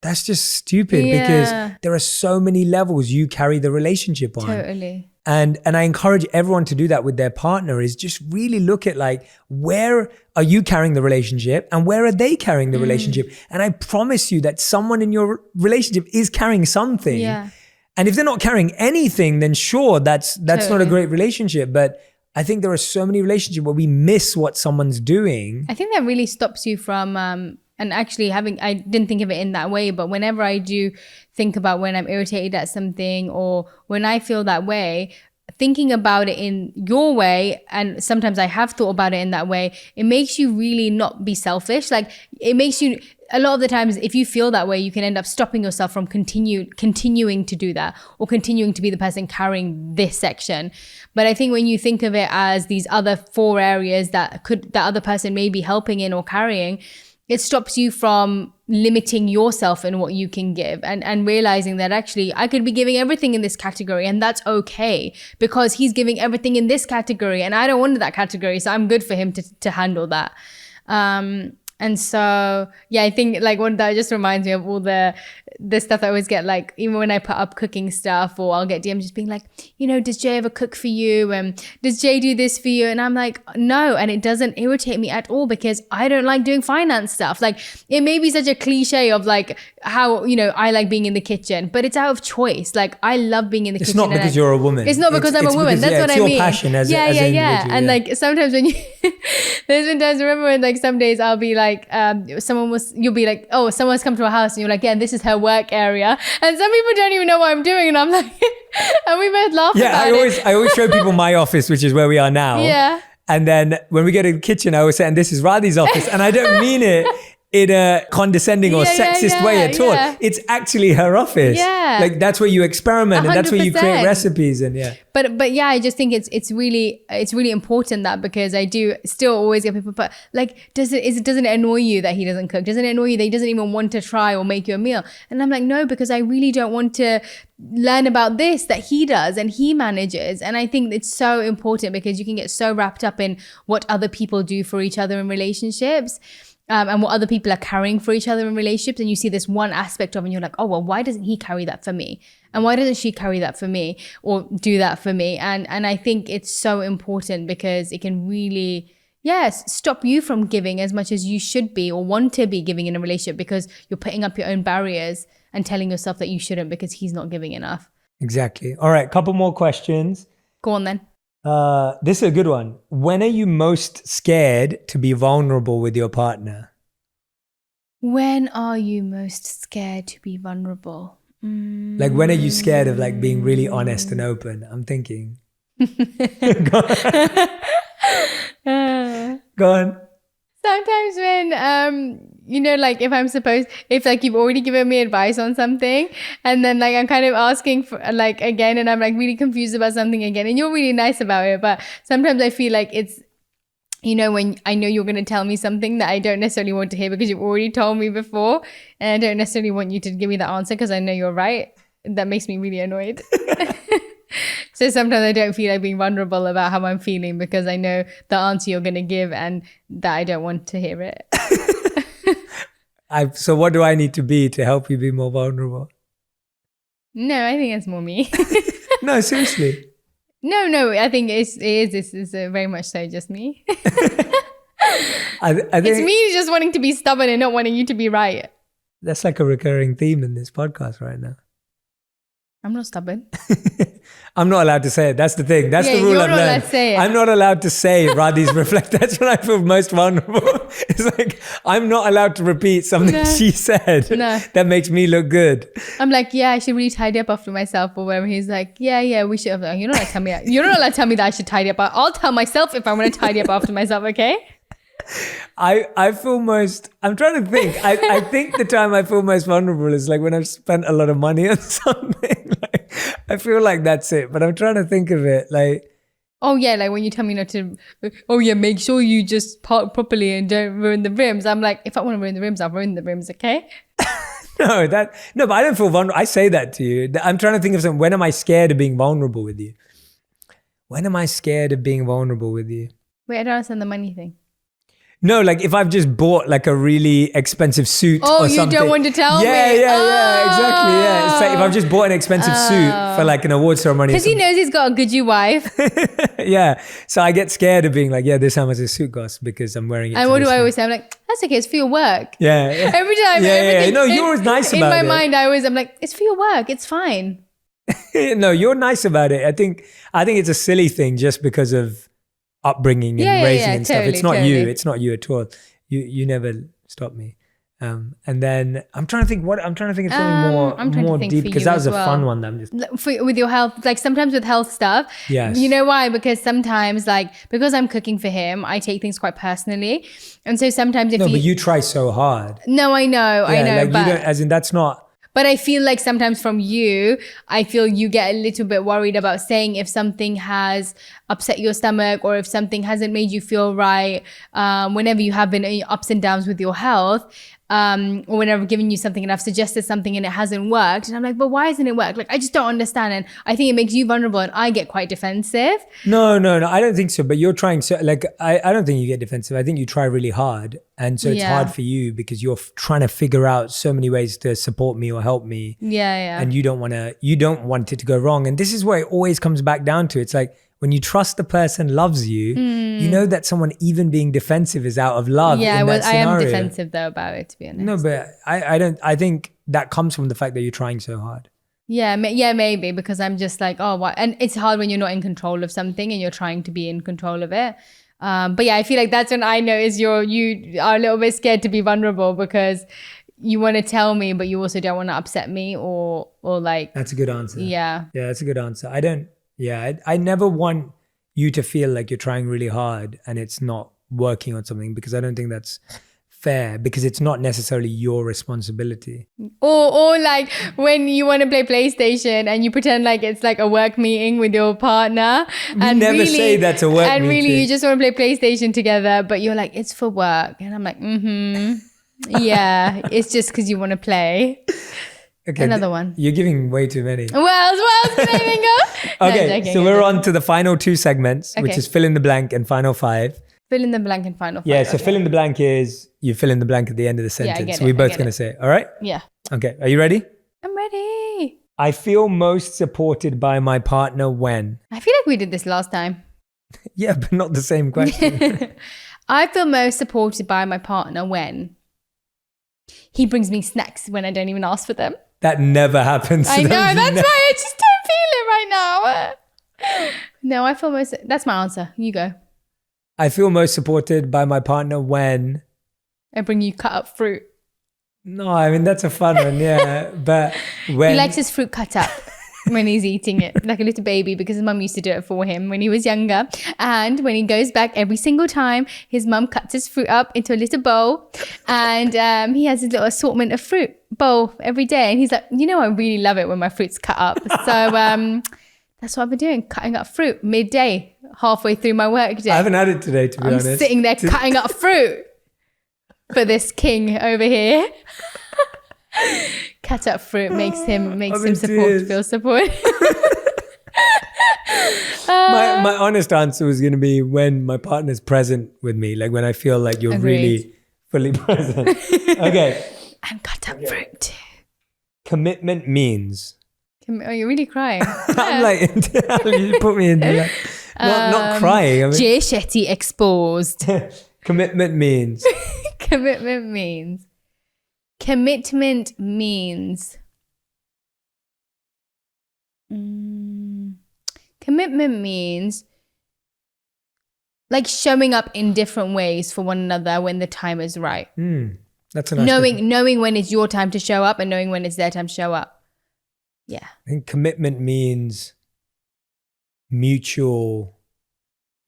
that's just stupid because there are so many levels you carry the relationship on. Totally. And I encourage everyone to do that with their partner is just really look at like, where are you carrying the relationship and where are they carrying the relationship? And I promise you that someone in your relationship is carrying something. And if they're not carrying anything, then sure, that's not a great relationship. But I think there are so many relationships where we miss what someone's doing. I think that really stops you from, and actually I didn't think of it in that way, but whenever I do think about when I'm irritated at something or when I feel that way, thinking about it in your way, and sometimes I have thought about it in that way, it makes you really not be selfish. Like it makes you, a lot of the times, if you feel that way, you can end up stopping yourself from continuing to do that or continuing to be the person carrying this section. But I think when you think of it as these other 4 areas that other person may be helping in or carrying, it stops you from limiting yourself in what you can give and realizing that actually I could be giving everything in this category and that's okay because he's giving everything in this category and I don't want that category. So I'm good for him to handle that. And so, yeah, I think like that just reminds me of all the stuff I always get, like even when I put up cooking stuff or I'll get DMs just being like, you know, does Jay ever cook for you? And does Jay do this for you? And I'm like, no. And it doesn't irritate me at all because I don't like doing finance stuff. Like it may be such a cliche of like how, you know, I like being in the kitchen, but it's out of choice. Like I love being in the kitchen. It's not because you're a woman. It's not because I'm a woman. That's what I mean. It's your passion as an individual. And like sometimes when you, there's been times, remember when like some days I'll be like, like, you'll be like, oh, someone's come to our house and you're like, yeah, this is her work area. And some people don't even know what I'm doing. And I'm like, and we both laugh about it. I always show people my office, which is where we are now. Yeah. And then when we go to the kitchen, I always say, and this is Radhi's office. And I don't mean it in a condescending or sexist way at all. It's actually her office. Yeah. Like that's where you experiment 100%. And that's where you create recipes and But yeah, I just think it's really important that, because I do still always get people, but like, doesn't it annoy you that he doesn't cook? Doesn't it annoy you that he doesn't even want to try or make you a meal? And I'm like, no, because I really don't want to learn about this that he does and he manages. And I think it's so important, because you can get so wrapped up in what other people do for each other in relationships. And what other people are carrying for each other in relationships. And you see this one aspect of it and you're like, oh, well, why doesn't he carry that for me? And why doesn't she carry that for me or do that for me? And I think it's so important, because it can really, stop you from giving as much as you should be or want to be giving in a relationship, because you're putting up your own barriers and telling yourself that you shouldn't because he's not giving enough. Exactly. All right, couple more questions. Go on then. This is a good one. When are you most scared to be vulnerable with your partner? When are you most scared to be vulnerable? Like, when are you scared of like being really honest and open? I'm thinking. Go on. Sometimes when, like if like you've already given me advice on something and then like I'm kind of asking for like again, and I'm like really confused about something again, and you're really nice about it. But sometimes I feel like it's, when I know you're going to tell me something that I don't necessarily want to hear because you've already told me before, and I don't necessarily want you to give me the answer because I know you're right. That makes me really annoyed. So sometimes I don't feel like being vulnerable about how I'm feeling because I know the answer you're going to give and that I don't want to hear it. So what do I need to be to help you be more vulnerable? No, I think it's more me. No, seriously. No, I think it's very much so just me. I think it's me just wanting to be stubborn and not wanting you to be right. That's like a recurring theme in this podcast right now. I'm not stubborn. I'm not allowed to say it. That's the thing. That's the rule I've learned. Allowed to say it. I'm not allowed to say Radhi's reflect. That's when I feel most vulnerable. It's like I'm not allowed to repeat something she said that makes me look good. I'm like, I should really tidy up after myself or whatever. He's like, we should have. You're not allowed to tell me that. You're not allowed to tell me that I should tidy up. I'll tell myself if I'm going to tidy up after myself. Okay. I feel most, I'm trying to think. I think the time I feel most vulnerable is like when I've spent a lot of money on something. Like, I feel like that's it, but I'm trying to think of it like. Oh yeah, like when you tell me not to, make sure you just park properly and don't ruin the rims. I'm like, if I want to ruin the rims, I'll ruin the rims, okay? No, but I don't feel vulnerable. I say that to you. I'm trying to think of something. When am I scared of being vulnerable with you? When am I scared of being vulnerable with you? Wait, I don't understand the money thing. No, like if I've just bought like a really expensive suit or something. Oh, you don't want to tell me? Yeah, exactly. Yeah, it's like if I've just bought an expensive suit for like an award ceremony. Because he knows he's got a Gucci wife. Yeah, so I get scared of being like, this is how much this suit costs because I'm wearing it. And what do I always say? I'm like, that's okay, it's for your work. Yeah. Every time. Yeah. No, you're always nice about it. In my mind, I'm like, it's for your work, it's fine. No, you're nice about it. I think it's a silly thing just because of upbringing and raising and stuff. It's not you. It's not you at all. You never stop me. And then I'm trying to think of something more deep because that was a fun one that I'm just with your health, like sometimes with health stuff. Yes. You know why? Because sometimes because I'm cooking for him, I take things quite personally. And so sometimes but you try so hard. No, I know. Like but you don't, as in that's not. But I feel like sometimes from you, I feel you get a little bit worried about saying if something has upset your stomach or if something hasn't made you feel right, whenever you have been in ups and downs with your health, or whenever I've given you something and I've suggested something and it hasn't worked. And I'm like, but why hasn't it worked? Like, I just don't understand. And I think it makes you vulnerable and I get quite defensive. No, I don't think so. But you're trying so like, I don't think you get defensive. I think you try really hard. And so it's hard for you because you're trying to figure out so many ways to support me or help me. Yeah. And you don't want it to go wrong. And this is where it always comes back down to. It's like, when you trust the person loves you, you know that someone even being defensive is out of love. Yeah, in that scenario. I am defensive though about it, to be honest. No, but I think that comes from the fact that you're trying so hard. Yeah, maybe, because I'm just like, oh, what? And it's hard when you're not in control of something and you're trying to be in control of it. But yeah, I feel like that's when I notice you are a little bit scared to be vulnerable, because you want to tell me, but you also don't want to upset me or like. That's a good answer. Yeah. Yeah, that's a good answer. I never want you to feel like you're trying really hard and it's not working on something, because I don't think that's fair, because it's not necessarily your responsibility. Or like when you want to play PlayStation and you pretend like it's like a work meeting with your partner. And never say that's a work meeting. And really you just want to play PlayStation together, but you're like, it's for work. And I'm like, yeah, it's just because you want to play. Okay, another one. You're giving way too many. What else can I think of? Okay, so we're on to the final 2 segments, which is fill in the blank and final 5. Fill in the blank and final 5. Yeah, so fill in the blank is you fill in the blank at the end of the sentence. So we're both going to say it. All right? Yeah. Okay, are you ready? I'm ready. I feel most supported by my partner when? I feel like we did this last time. Yeah, but not the same question. I feel most supported by my partner when he brings me snacks when I don't even ask for them. That never happens. I know, that's why I just don't feel it right now. No, I feel most, that's my answer. You go. I feel most supported by my partner when I bring you cut up fruit. No, I mean, that's a fun one, yeah. But when... He likes his fruit cut up when he's eating it, like a little baby, because his mum used to do it for him when he was younger. And when he goes back every single time, his mum cuts his fruit up into a little bowl. And he has his little assortment of fruit bowl every day. And he's like, you know, I really love it when my fruit's cut up. So that's what I've been doing, cutting up fruit midday, halfway through my work day. I haven't had it today, to be honest. I'm sitting there cutting up fruit for this king over here. Cut up fruit makes him feel support. My honest answer was going to be when my partner's present with me, like when I feel like you're really fully present. Okay. And cut up fruit too. Commitment means. Oh, you're really crying. I'm like, you put me into like, not crying. I mean, Jay Shetty exposed. Commitment means. Commitment means. Commitment means like showing up in different ways for one another when the time is right. That's a nice knowing when it's your time to show up and knowing when it's their time to show up. Yeah. I think commitment means mutual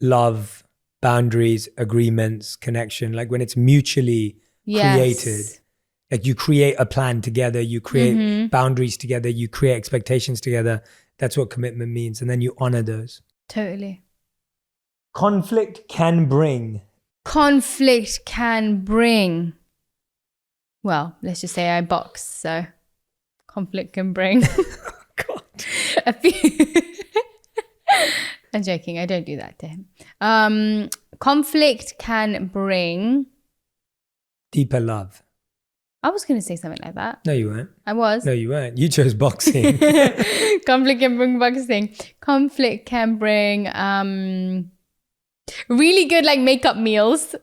love, boundaries, agreements, connection. Like when it's mutually created. Like you create a plan together, you create boundaries together, you create expectations together. That's what commitment means. And then you honor those. Totally. Conflict can bring. Well, let's just say I box, so conflict can bring. God. A few. I'm joking. I don't do that to him. Conflict can bring deeper love. I was going to say something like that. No, you weren't. I was. No, you weren't. You chose boxing. Conflict can bring boxing. Conflict can bring really good like makeup meals.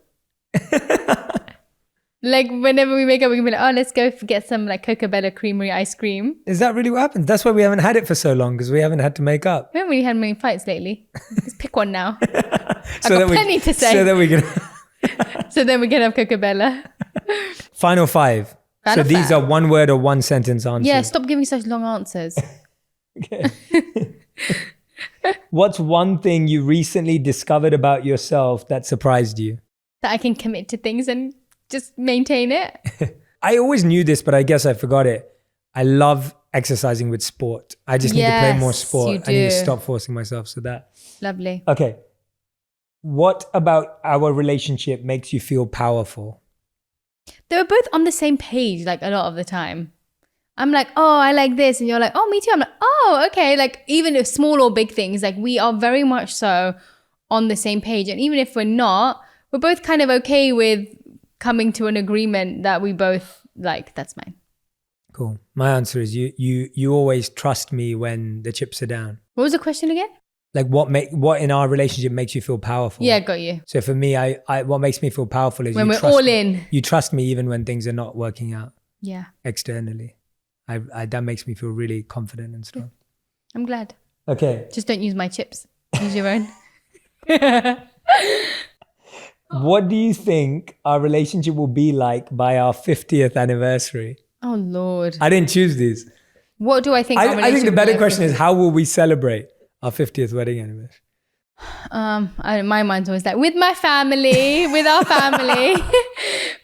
Like whenever we make up, we can be like, oh, let's go get some like Coca-Cola Creamery ice cream. Is that really what happens? That's why we haven't had it for so long, because we haven't had to make up. We haven't really had many fights lately. Let's pick one now. So I've got plenty to say. So that we can... So then we can have Coca-Cola. Final 5. So these are one word or one sentence answers. Yeah, stop giving such long answers. Okay. What's one thing you recently discovered about yourself that surprised you? That I can commit to things and just maintain it. I always knew this, but I guess I forgot it. I love exercising with sport. I just need to play more sport. I need to stop forcing myself. So that. Lovely. Okay. What about our relationship makes you feel powerful? They were both on the same page like a lot of the time. I'm like, oh, I like this. And you're like, oh, me too. I'm like, oh, okay. Like even if small or big things, like we are very much so on the same page. And even if we're not, we're both kind of okay with coming to an agreement that we both like. That's mine. Cool. My answer is you always trust me when the chips are down. What was the question again? Like what in our relationship makes you feel powerful? Yeah, got you. So for me, I what makes me feel powerful is when we're all in. You trust me even when things are not working out. Yeah. Externally. that makes me feel really confident and strong. I'm glad. Okay. Just don't use my chips. Use your own. What do you think our relationship will be like by our 50th anniversary? Oh, Lord. I didn't choose these. What do I think? I think the better question is, how will we celebrate our 50th wedding anniversary? My mind's always like, with my family, with our family.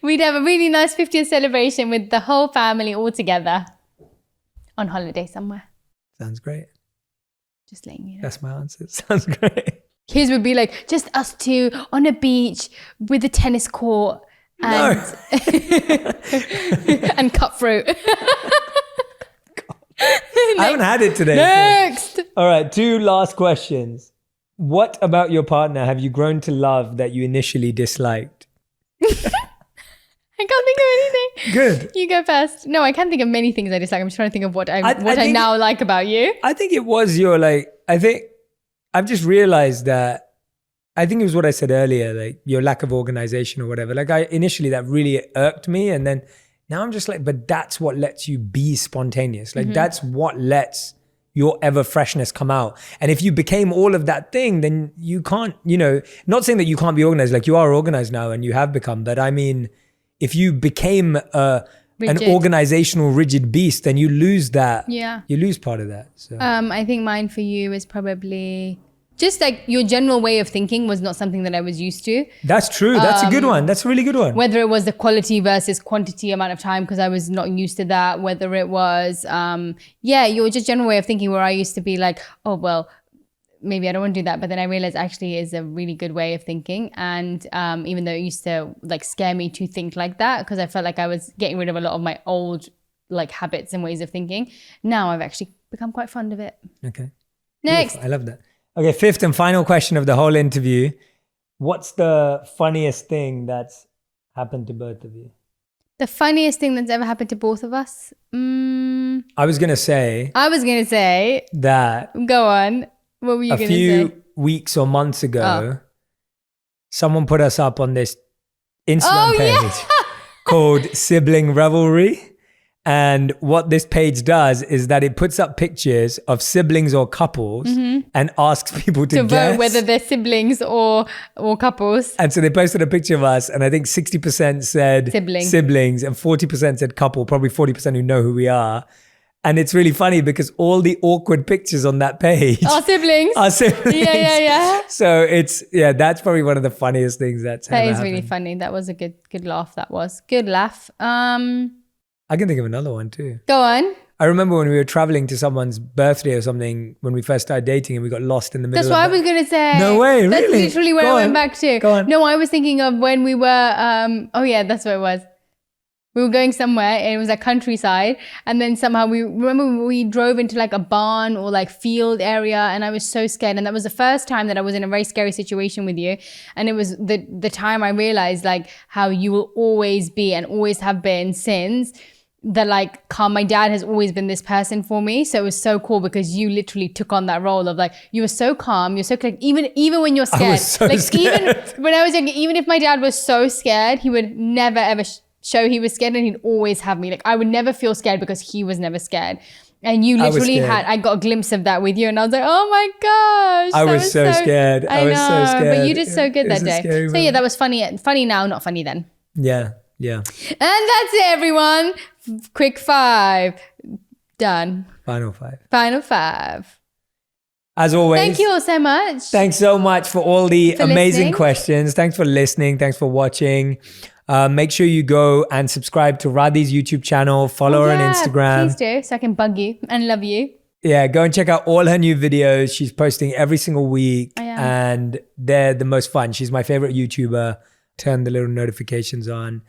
We'd have a really nice 50th celebration with the whole family all together on holiday somewhere. Sounds great. Just letting you know. That's my answer. Sounds great. His would be like, just us two on a beach with a tennis court and, and cut fruit. I haven't had it today. Next. All right, 2 last questions. What about your partner have you grown to love that you initially disliked? I can't think of anything. Good. You go first. No, I can't think of many things I dislike. I'm just trying to think of what I now like about you. I think it was your I've just realized that, I think it was what I said earlier, like your lack of organization or whatever. Like initially that really irked me. And then now I'm just like, but that's what lets you be spontaneous. Like that's what lets your ever freshness come out. And if you became all of that thing, then you can't, not saying that you can't be organized, like you are organized now and you have become, but I mean, if you became an organizational rigid beast, then you lose that. Yeah. You lose part of that. So I think mine for you is probably just like your general way of thinking was not something that I was used to. That's true. That's a good one. That's a really good one. Whether it was the quality versus quantity amount of time, because I was not used to that. Whether it was, your just general way of thinking where I used to be like, oh, well, maybe I don't want to do that. But then I realized actually is a really good way of thinking. And even though it used to like scare me to think like that, because I felt like I was getting rid of a lot of my old like habits and ways of thinking. Now I've actually become quite fond of it. Okay. Next. I love that. Okay, 5th and final question of the whole interview. What's the funniest thing that's happened to both of you? The funniest thing that's ever happened to both of us? I was going to say that. Go on. What were you going to say? A few weeks or months ago, someone put us up on this Instagram page called Sibling Revelry. And what this page does is that it puts up pictures of siblings or couples and asks people to guess vote whether they're siblings or couples. And so they posted a picture of us, and I think 60% said siblings and 40% said couple, probably 40% who know who we are. And it's really funny because all the awkward pictures on that page are siblings. Yeah. So that's probably one of the funniest things that's ever happened. Really funny. That was a good laugh. That was good laugh. I can think of another one too. Go on. I remember when we were traveling to someone's birthday or something when we first started dating and we got lost in the middle. That's what I was going to say. No way, really? That's literally where I went back to. Go on. No, I was thinking of when we were, that's what it was. We were going somewhere and it was like countryside. And then somehow we drove into like a barn or like field area and I was so scared. And that was the first time that I was in a very scary situation with you. And it was the time I realized like how you will always be and always have been since that like calm. My dad has always been this person for me. So it was so cool because you literally took on that role of like, you were so calm. You're so like, even when you're scared. I was so scared. Even when I was young, even if my dad was so scared, he would never ever show he was scared and he'd always have me. Like I would never feel scared because he was never scared. And you literally I got a glimpse of that with you and I was like, oh my gosh. I was so scared. I was so scared. But you did so good that day. So yeah, that was funny. Funny now, not funny then. Yeah. And that's it, everyone. Quick 5. Done. Final 5. Final 5. As always. Thank you all so much. Thanks so much for all the amazing questions. Thanks for listening. Thanks for watching. Make sure you go and subscribe to Radhi's YouTube channel. Follow her on Instagram. Please do, so I can bug you and love you. Yeah, go and check out all her new videos. She's posting every single week. I am. And they're the most fun. She's my favorite YouTuber. Turn the little notifications on.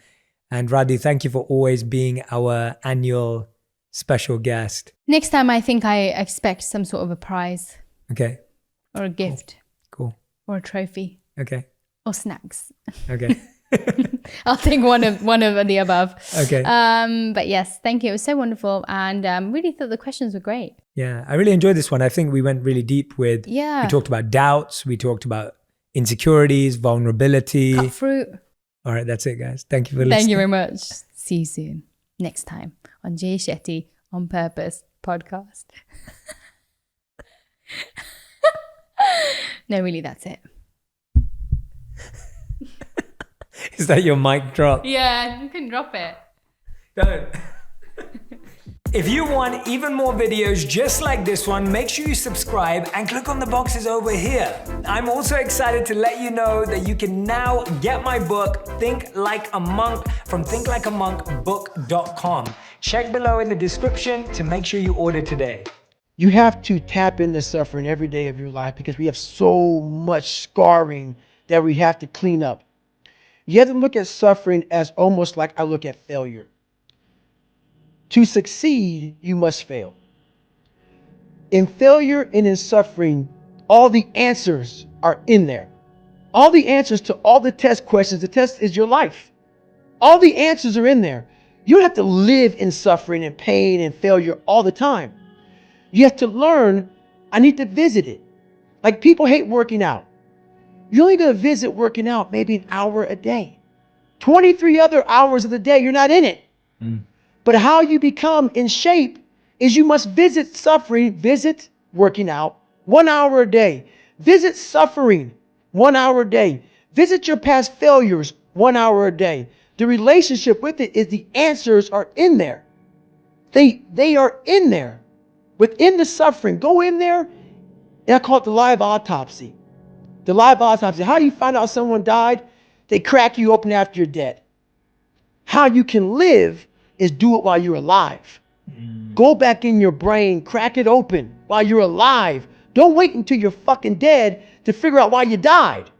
And Radhi, thank you for always being our annual special guest. Next time, I think I expect some sort of a prize. Okay. Or a gift. Cool. Or a trophy. Okay. Or snacks. Okay. I'll think one of the above. Okay. But yes, thank you. It was so wonderful. And really thought the questions were great. Yeah, I really enjoyed this one. I think we went really deep with, we talked about doubts. We talked about insecurities, vulnerability. Cut fruit. All right, that's it, guys. Thank you for listening. Thank you very much. See you soon. Next time on Jay Shetty on purpose podcast. No, really, that's it. Is that your mic drop? Yeah, you can drop it. Don't. If you want even more videos just like this one, make sure you subscribe and click on the boxes over here. I'm also excited to let you know that you can now get my book, Think Like a Monk, from thinklikeamonkbook.com. Check below in the description to make sure you order today. You have to tap into suffering every day of your life because we have so much scarring that we have to clean up. You have to look at suffering as almost like I look at failure. To succeed, you must fail. In failure and in suffering, all the answers are in there. All the answers to all the test questions. The test is your life. All the answers are in there. You don't have to live in suffering and pain and failure all the time. You have to learn, I need to visit it. Like people hate working out. You're only going to visit working out maybe an hour a day. 23 other hours of the day, you're not in it. But how you become in shape is you must visit suffering, visit working out 1 hour a day. Visit suffering 1 hour a day. Visit your past failures 1 hour a day. The relationship with it is the answers are in there. They are in there. Within the suffering, go in there, and I call it the live autopsy. The live autopsy. How do you find out someone died? They crack you open after you're dead. How you can live is do it while you're alive. Go back in your brain, crack it open while you're alive. Don't wait until you're fucking dead to figure out why you died.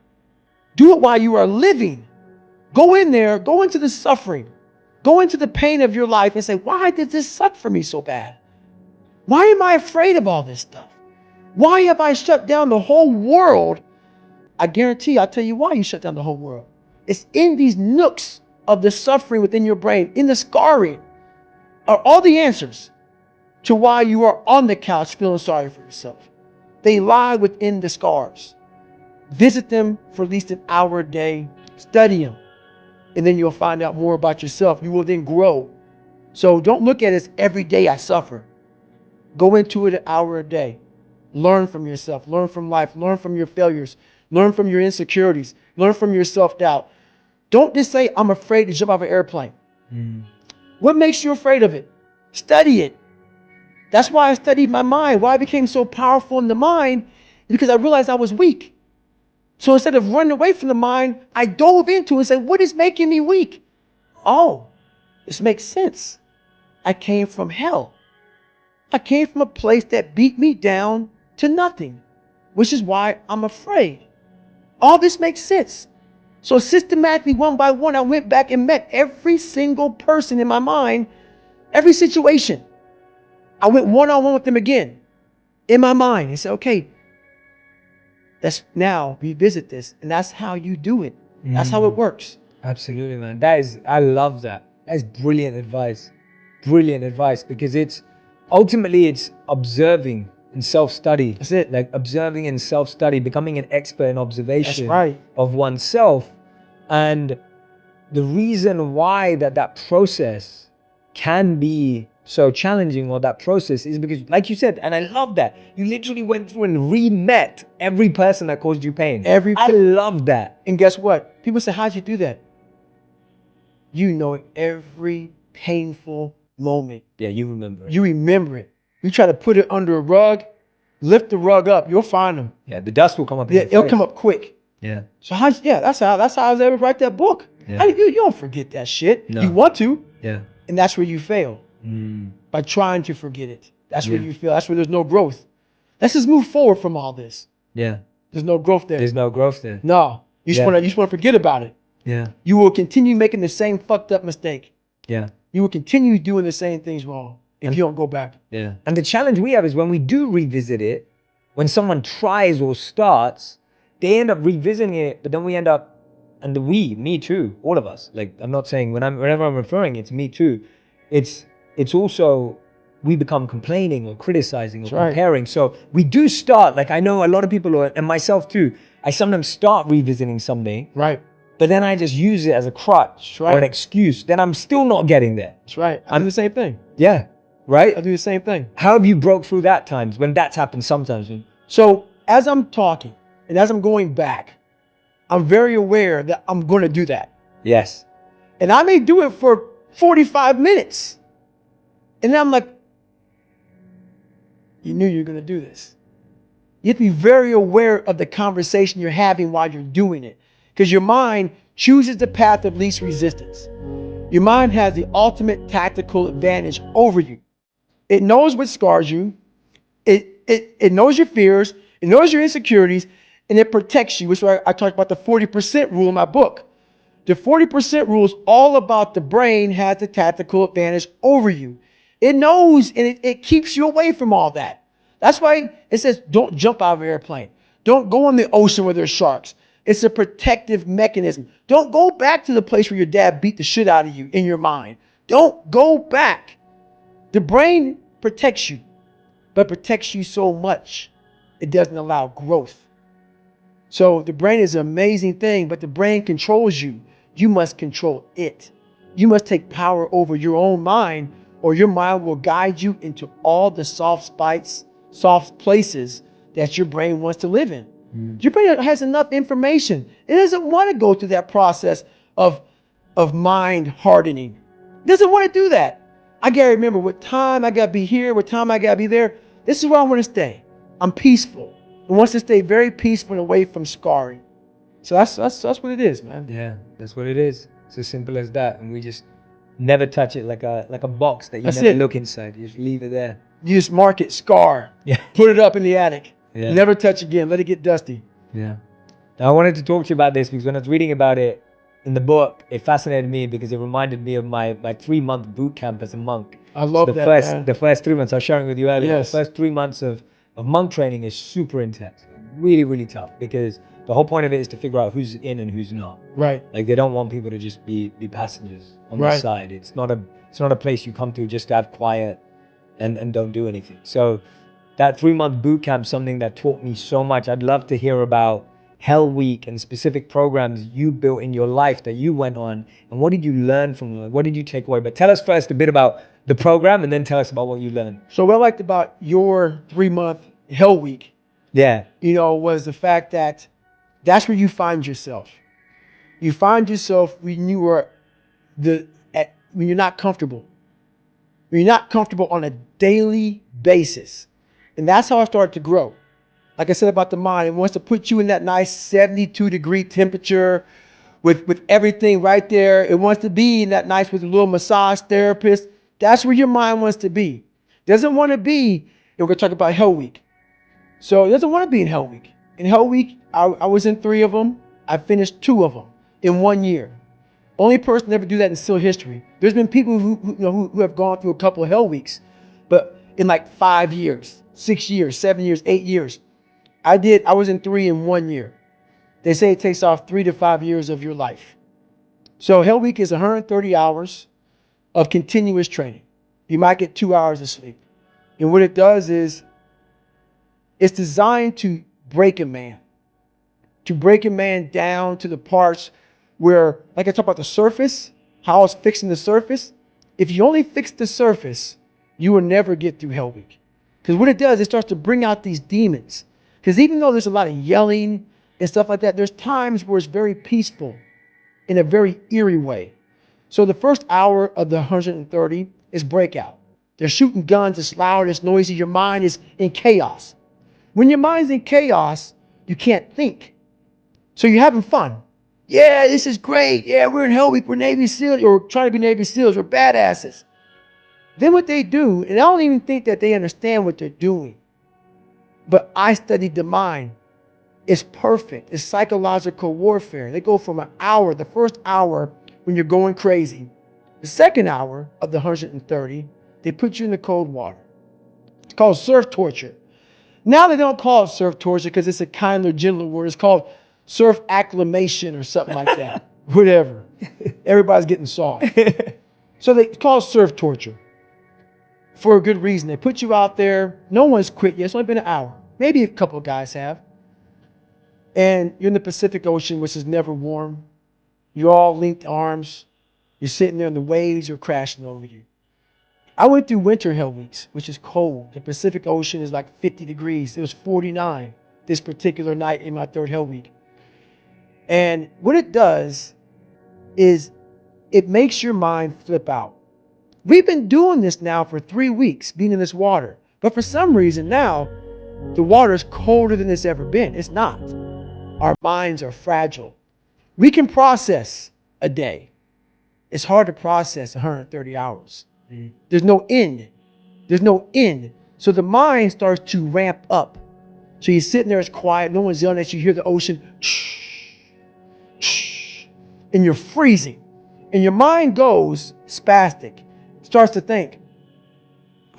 Do it while you are living. Go in there, go into the suffering, go into the pain of your life and say, why did this suck for me so bad? Why am I afraid of all this stuff? Why have I shut down the whole world? I guarantee I'll tell you why you shut down the whole world. It's in these nooks of the suffering within your brain, in the scarring, are all the answers to why you are on the couch feeling sorry for yourself. They lie within the scars. Visit them for at least an hour a day. Study them. And then you'll find out more about yourself. You will then grow. So don't look at it as every day I suffer. Go into it an hour a day. Learn from yourself. Learn from life. Learn from your failures. Learn from your insecurities. Learn from your self-doubt. Don't just say, I'm afraid to jump off an airplane. What makes you afraid of it? Study it. That's why I studied my mind. Why I became so powerful in the mind is because I realized I was weak. So instead of running away from the mind, I dove into it and said, what is making me weak? Oh, this makes sense. I came from hell. I came from a place that beat me down to nothing, which is why I'm afraid. All this makes sense. So systematically, one by one, I went back and met every single person in my mind, every situation. I went one-on-one with them again in my mind and said, okay, let's now revisit this. And that's how you do it. That's how it works. Absolutely, man. I love that. That's brilliant advice. Brilliant advice, because it's observing and self-study. That's it. Like observing and self-study, becoming an expert in observation That's right. of oneself. And the reason why that process can be so challenging, or that process, is because, like you said, and I love that, you literally went through and re-met every person that caused you pain. I love that. And guess what? People say, how'd you do that? You know every painful moment. Yeah, you remember it. You remember it. You try to put it under a rug, lift the rug up, you'll find them. Yeah, the dust will come up. Yeah, it'll come up quick. Yeah. So that's how I was able to write that book. Yeah. You don't forget that shit. No. You want to. Yeah. And that's where you fail. By trying to forget it. That's where you fail. That's where there's no growth. Let's just move forward from all this. Yeah. There's no growth there. There's no growth there. No. You just want to forget about it. Yeah. You will continue making the same fucked up mistake. Yeah. You will continue doing the same things wrong if you don't go back. Yeah. And the challenge we have is when we do revisit it, when someone tries or starts, they end up revisiting it, but then we end up, and me too, all of us. Like, I'm not saying whenever I'm referring, it's me too. It's also, we become complaining or criticizing or comparing. Right. So we do start, like I know a lot of people, and myself too, I sometimes start revisiting something. Right. But then I just use it as a crutch or an excuse. Then I'm still not getting there. That's right. I do the same thing. Yeah. right? I do the same thing. How have you broke through that times when that's happened sometimes? So as I'm talking and as I'm going back, I'm very aware that I'm going to do that. Yes. And I may do it for 45 minutes. And then I'm like, you knew you were going to do this. You have to be very aware of the conversation you're having while you're doing it. Because your mind chooses the path of least resistance. Your mind has the ultimate tactical advantage over you. It knows what scars you. It knows your fears. It knows your insecurities. And it protects you, which is why I talked about the 40% rule in my book. The 40% rule is all about the brain has the tactical advantage over you. It knows and it keeps you away from all that. That's why it says don't jump out of an airplane. Don't go in the ocean where there's sharks. It's a protective mechanism. Don't go back to the place where your dad beat the shit out of you in your mind. Don't go back. The brain protects you, but protects you so much it doesn't allow growth. So the brain is an amazing thing, but the brain controls you. You must control it. You must take power over your own mind, or your mind will guide you into all the soft places that your brain wants to live in. Your brain has enough information. It doesn't want to go through that process of mind hardening. It doesn't want to do that. I gotta remember what time I gotta be here, what time I gotta be there. This is where I want to stay. I'm peaceful. It wants to stay very peaceful and away from scarring. So that's what it is, man. Yeah, that's what it is. It's as simple as that. And we just never touch it like a box that you That's never it. look inside. You just leave it there. You just mark it, scar. Yeah. Put it up in the attic. Yeah. Never touch again. Let it get dusty. Yeah. Now I wanted to talk to you about this because when I was reading about it in the book, it fascinated me because it reminded me of my 3-month boot camp as a monk. I love that, man. The first 3 months I was sharing with you earlier. Yes. The first 3 months of monk training is super intense. Really, really tough because the whole point of it is to figure out who's in and who's not. Right. Like they don't want people to just be passengers on the Right. side. It's not a place you come to just to have quiet and don't do anything. So that 3-month boot camp, something that taught me so much. I'd love to hear about Hell Week and specific programs you built in your life that you went on, and what did you learn from them? What did you take away? But tell us first a bit about the program and then tell us about what you learned. So what I liked about your 3-month Hell Week, Yeah. was the fact that that's where you find yourself. You find yourself when you are when you're not comfortable. When you're not comfortable on a daily basis. And that's how I started to grow. Like I said about the mind, it wants to put you in that nice 72-degree temperature with everything right there. It wants to be in that nice with a little massage therapist. That's where your mind wants to be. It doesn't want to be, and we're going to talk about Hell Week. So it doesn't want to be in Hell Week. In Hell Week, I was in 3 of them. I finished 2 of them in 1 year. Only person to ever do that in still history. There's been people who have gone through a couple of Hell Weeks, but in like 5 years, 6 years, 7 years, 8 years. I was in 3 in 1 year. They say it takes off 3 to 5 years of your life. So Hell Week is 130 hours of continuous training. You might get 2 hours of sleep. And what it does is it's designed to break a man down to the parts where, like I talked about the surface, how I was fixing the surface. If you only fix the surface, you will never get through Hell Week. Because what it does, it starts to bring out these demons. Because even though there's a lot of yelling and stuff like that, there's times where it's very peaceful in a very eerie way. So the first hour of the 130 is breakout. They're shooting guns, it's loud, it's noisy, your mind is in chaos. When your mind's in chaos, you can't think. So you're having fun. Yeah, this is great. Yeah, we're in Hell Week, we're Navy SEALs, or trying to be Navy SEALs, we're badasses. Then what they do, and I don't even think that they understand what they're doing, but I studied the mind. It's perfect. It's psychological warfare. They go from an hour, the first hour when you're going crazy. The second hour of the 130, they put you in the cold water. It's called surf torture. Now they don't call it surf torture because it's a kinder, gentler word. It's called surf acclimation or something like that. Whatever. Everybody's getting soft. So they call it surf torture for a good reason. They put you out there. No one's quit yet. It's only been an hour. Maybe a couple of guys have. And you're in the Pacific Ocean, which is never warm. You're all linked arms. You're sitting there and the waves are crashing over you. I went through winter hell weeks, which is cold. The Pacific Ocean is like 50 degrees. It was 49 this particular night in my third hell week. And what it does is it makes your mind flip out. We've been doing this now for 3 weeks, being in this water. But for some reason now, the water is colder than it's ever been. It's not. Our minds are fragile. We can process a day. It's hard to process 130 hours. There's no end. There's no end. So the mind starts to ramp up. So you're sitting there, it's quiet, no one's yelling at you, you hear the ocean, and you're freezing. And your mind goes spastic, starts to think,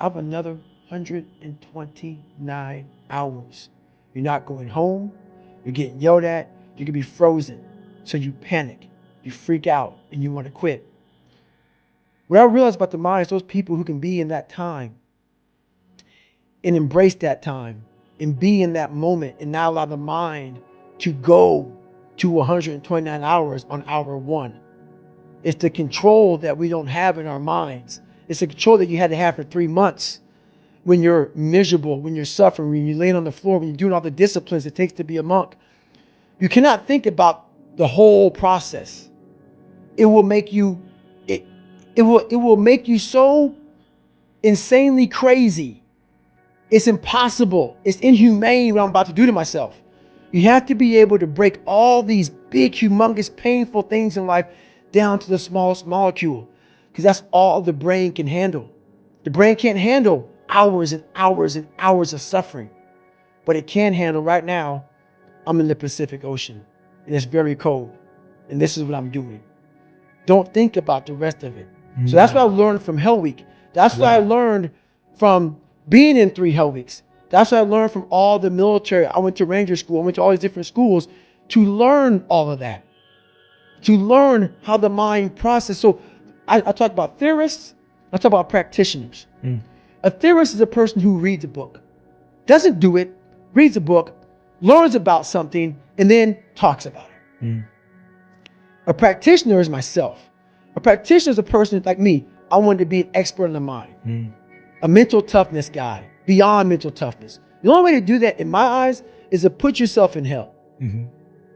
I have another 129 hours. You're not going home, you're getting yelled at, you could be frozen. So you panic, you freak out, and you want to quit. What I realized about the mind is those people who can be in that time and embrace that time and be in that moment and not allow the mind to go to 129 hours on hour one. It's the control that we don't have in our minds. It's the control that you had to have for 3 months when you're miserable, when you're suffering, when you're laying on the floor, when you're doing all the disciplines it takes to be a monk. You cannot think about the whole process. It will make you it will make you so insanely crazy. It's impossible. It's inhumane what I'm about to do to myself. You have to be able to break all these big, humongous, painful things in life down to the smallest molecule, because that's all the brain can handle. The brain can't handle hours and hours and hours of suffering, but it can handle right now. I'm in the Pacific Ocean and it's very cold, and this is what I'm doing. Don't think about the rest of it. So that's what I learned from Hell Week. That's what I learned from being in 3 Hell Weeks. That's what I learned from all the military. I went to Ranger School. I went to all these different schools to learn all of that, to learn how the mind processes. So I talk about theorists. I talk about practitioners. A theorist is a person who reads a book, doesn't do it, reads a book, learns about something, and then talks about it. A practitioner is myself. A practitioner is a person like me. I wanted to be an expert in the mind, a mental toughness guy, beyond mental toughness. The only way to do that, in my eyes, is to put yourself in hell.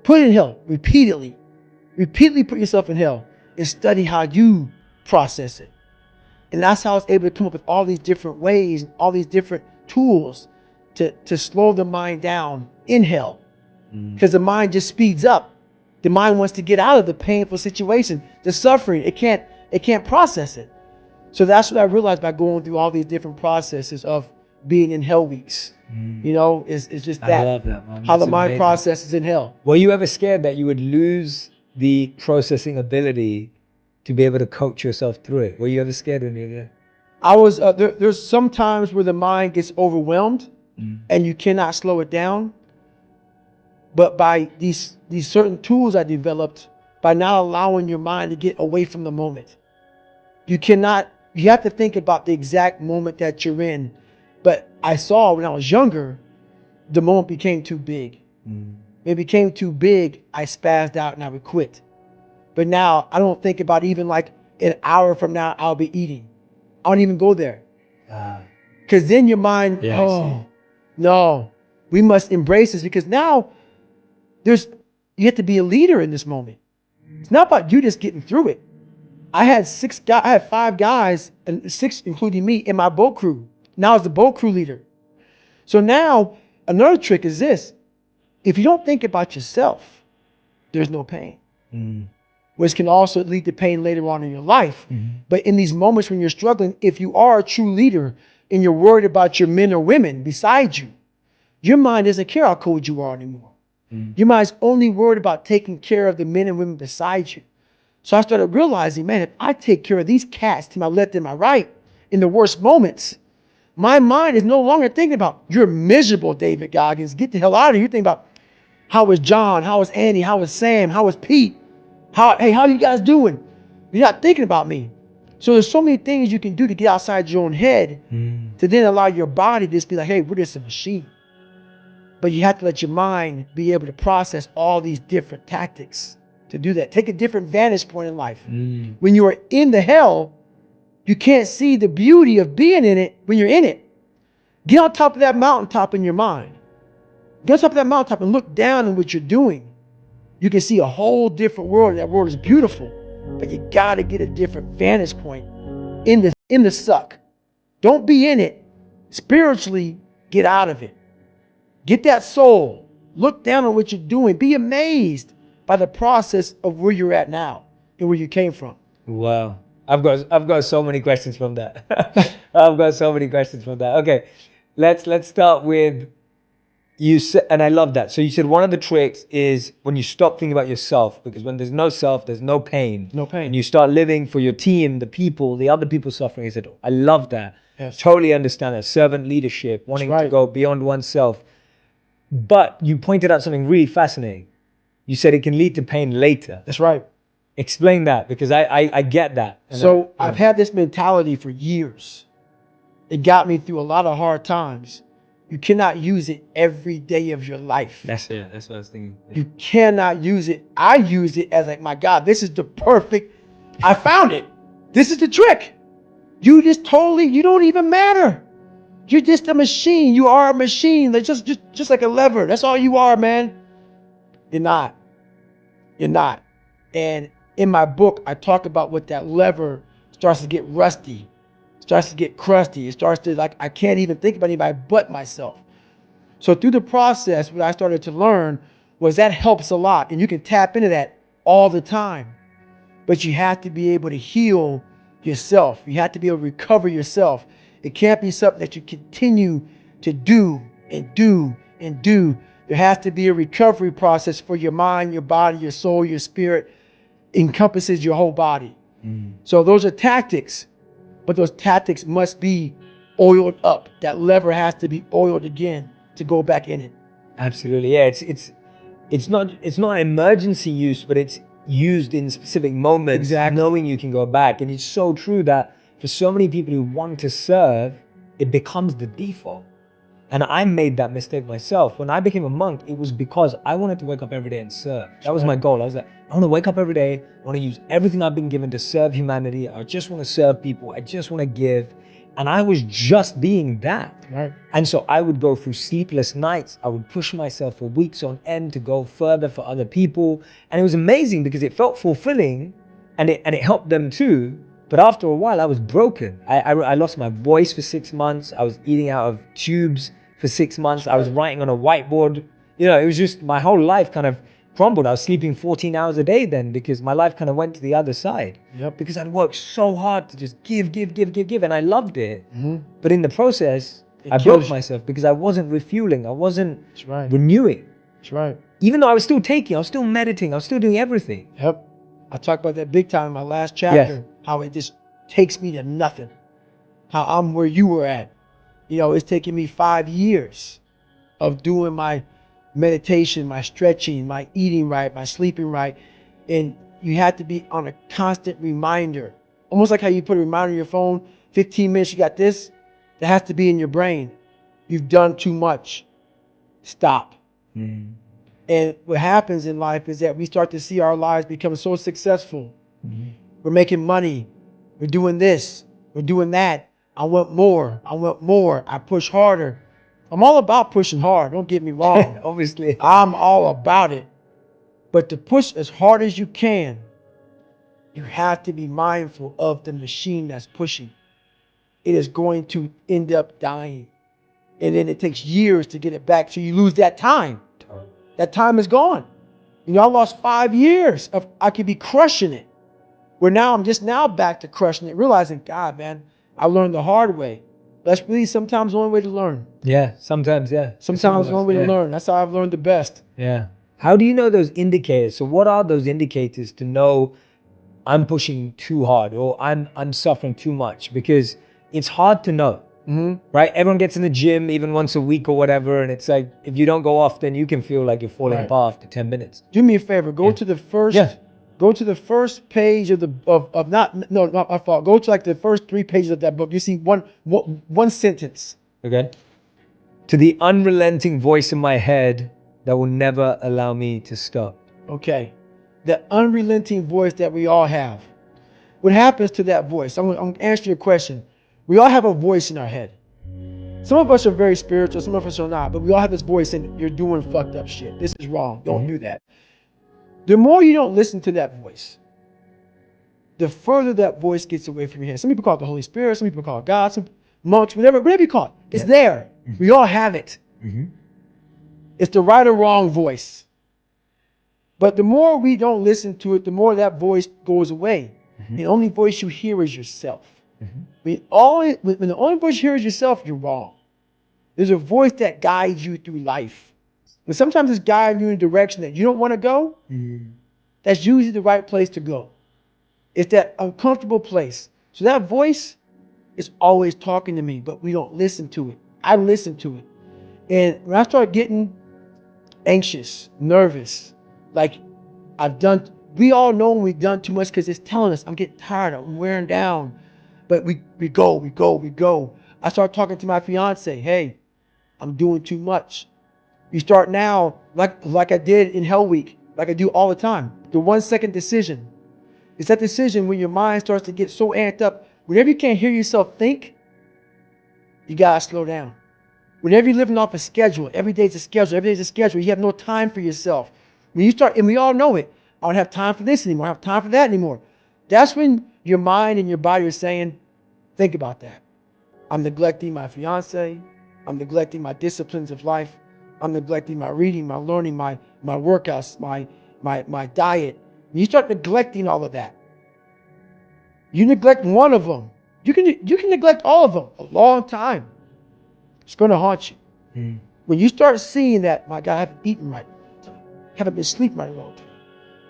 Put it in hell repeatedly. Repeatedly put yourself in hell and study how you process it. And that's how I was able to come up with all these different ways, all these different tools to slow the mind down in hell. Because the mind just speeds up. The mind wants to get out of the painful situation, the suffering. It can't process it. So that's what I realized by going through all these different processes of being in Hell Weeks. You know, it's just that. I love that, man. How That's the mind amazing. processes in hell. Were you ever scared that you would lose the processing ability to be able to coach yourself through it? Were you ever scared when you were there? I was there's some times where the mind gets overwhelmed and you cannot slow it down. But by these certain tools I developed, by not allowing your mind to get away from the moment, you have to think about the exact moment that you're in. But I saw when I was younger, the moment became too big. When it became too big, I spazzed out and I would quit. But now I don't think about even like an hour from now, I'll be eating. I don't even go there. Because then your mind, no, we must embrace this, because now you have to be a leader in this moment. It's not about you just getting through it. I had 5 guys, and 6 including me, in my boat crew. Now I was the boat crew leader. So now another trick is this: if you don't think about yourself, there's no pain. Which can also lead to pain later on in your life. But in these moments when you're struggling, if you are a true leader and you're worried about your men or women beside you, your mind doesn't care how cold you are anymore. Your mind's only worried about taking care of the men and women beside you. So I started realizing, man, if I take care of these cats to my left and my right in the worst moments, my mind is no longer thinking about, you're miserable, David Goggins, get the hell out of here. You're thinking about, how is John? How is Andy? How is Sam? How is Pete? How are you guys doing? You're not thinking about me. So there's so many things you can do to get outside your own head to then allow your body to just be like, hey, we're just a machine. But you have to let your mind be able to process all these different tactics to do that. Take a different vantage point in life. When you are in the hell, You can't see the beauty of being in it when you're in it. Get on top of that mountaintop in your mind. Get on top of that mountaintop and look down at what you're doing. You can see a whole different world. That world is beautiful, but you gotta get a different vantage point in the suck. Don't be in it. Spiritually, get out of it. Get that soul. Look down on what you're doing. Be amazed by the process of where you're at now and where you came from. Wow. I've got so many questions from that. I've got so many questions from that. Okay. Let's start with you said, and I love that. So you said one of the tricks is when you stop thinking about yourself, because when there's no self, there's no pain. No pain. And you start living for your team, the people, the other people suffering. I said, I love that. Yes. Totally understand that. Servant leadership, wanting to right. go beyond oneself. But you pointed out something really fascinating. You said it can lead to pain later. That's right. Explain that, because I get that. So I've had this mentality for years. It got me through a lot of hard times. You cannot use it every day of your life. That's it. That's what I was thinking. You cannot use it. I use it as like, my God, this is the perfect, I found it. This is the trick. You don't even matter. You're just a machine. You are a machine. Like just like a lever. That's all you are, man. You're not. You're not. And in my book, I talk about what that lever starts to get rusty, starts to get crusty. It starts to I can't even think about anybody but myself. So through the process, what I started to learn was that helps a lot. And you can tap into that all the time. But you have to be able to heal yourself. You have to be able to recover yourself. It can't be something that you continue to do and do and do. There has to be a recovery process for your mind, your body, your soul, your spirit. Encompasses your whole body. So those are tactics, but those tactics must be oiled up. That lever has to be oiled again to go back in it. Absolutely, yeah. It's not emergency use, but it's used in specific moments. Exactly. Knowing you can go back, and it's so true that for so many people who want to serve, it becomes the default. And I made that mistake myself. When I became a monk, it was because I wanted to wake up every day and serve. That was my goal. I was like, I want to wake up every day. I want to use everything I've been given to serve humanity. I just want to serve people. I just want to give. And I was just being that. Right. And so I would go through sleepless nights. I would push myself for weeks on end to go further for other people. And it was amazing because it felt fulfilling and it helped them too. But after a while, I was broken. I lost my voice for 6 months. I was eating out of tubes for 6 months. I was writing on a whiteboard. You know, it was just my whole life kind of crumbled. I was sleeping 14 hours a day then because my life kind of went to the other side. Yep. Because I'd worked so hard to just give. And I loved it. But in the process, I broke myself because I wasn't refueling. I wasn't renewing. That's right. Even though I was still taking, I was still meditating, I was still doing everything. Yep. I talked about that big time in my last chapter. Yes. How it just takes me to nothing. How I'm where you were at. You know, it's taken me 5 years of doing my meditation, my stretching, my eating right, my sleeping right. And you have to be on a constant reminder. Almost like how you put a reminder on your phone, 15 minutes, you got this. That has to be in your brain. You've done too much. Stop. And what happens in life is that we start to see our lives become so successful. We're making money. We're doing this. We're doing that. I want more. I want more. I push harder. I'm all about pushing hard. Don't get me wrong. Obviously. I'm all about it. But to push as hard as you can, you have to be mindful of the machine that's pushing. It is going to end up dying. And then it takes years to get it back. So you lose that time. That time is gone. You know, I lost 5 years of I could be crushing it. Where now I'm just now back to crushing it, realizing, God, man, I learned the hard way. That's really sometimes the only way to learn. Yeah, sometimes, yeah. Sometimes the only way to learn. That's how I've learned the best. Yeah. How do you know those indicators? So what are those indicators to know I'm pushing too hard or I'm suffering too much? Because it's hard to know, right? Everyone gets in the gym even once a week or whatever. And it's like, if you don't go often, you can feel like you're falling apart after 10 minutes. Do me a favor. Go to the first. Yeah. Go to the first page of not my fault. Go to like the first 3 pages of that book. You see one sentence. Okay. To the unrelenting voice in my head that will never allow me to stop. Okay. The unrelenting voice that we all have. what happens to that voice? I'm going to answer your question. We all have a voice in our head. Some of us are very spiritual, some of us are not, but we all have this voice saying, you're doing fucked up shit. This is wrong. Don't do that. The more you don't listen to that voice, the further that voice gets away from your head. Some people call it the Holy Spirit, some people call it God, some monks, whatever you call it. It's there. We all have it. It's the right or wrong voice. But the more we don't listen to it, the more that voice goes away. The only voice you hear is yourself. When the only voice you hear is yourself, you're wrong. There's a voice that guides you through life. And sometimes it's guiding you in a direction that you don't want to go. That's usually the right place to go. It's that uncomfortable place. So that voice is always talking to me, but we don't listen to it. I listen to it. And when I start getting anxious, nervous, like we all know when we've done too much because it's telling us, I'm getting tired, I'm wearing down. But we go. I start talking to my fiance, hey, I'm doing too much. You start now, like I did in Hell Week, like I do all the time. The 1 second decision. It's that decision when your mind starts to get so amped up. Whenever you can't hear yourself think, you gotta slow down. Whenever you're living off a schedule, every day's a schedule, you have no time for yourself. When you start, and we all know it, I don't have time for this anymore, I don't have time for that anymore. That's when your mind and your body are saying, think about that. I'm neglecting my fiance, I'm neglecting my disciplines of life, I'm neglecting my reading, my learning, my workouts, my diet. When you start neglecting all of that, you neglect one of them, you can neglect all of them a long time. It's going to haunt you. When you start seeing that, my God, I haven't eaten right, haven't been sleeping right all day.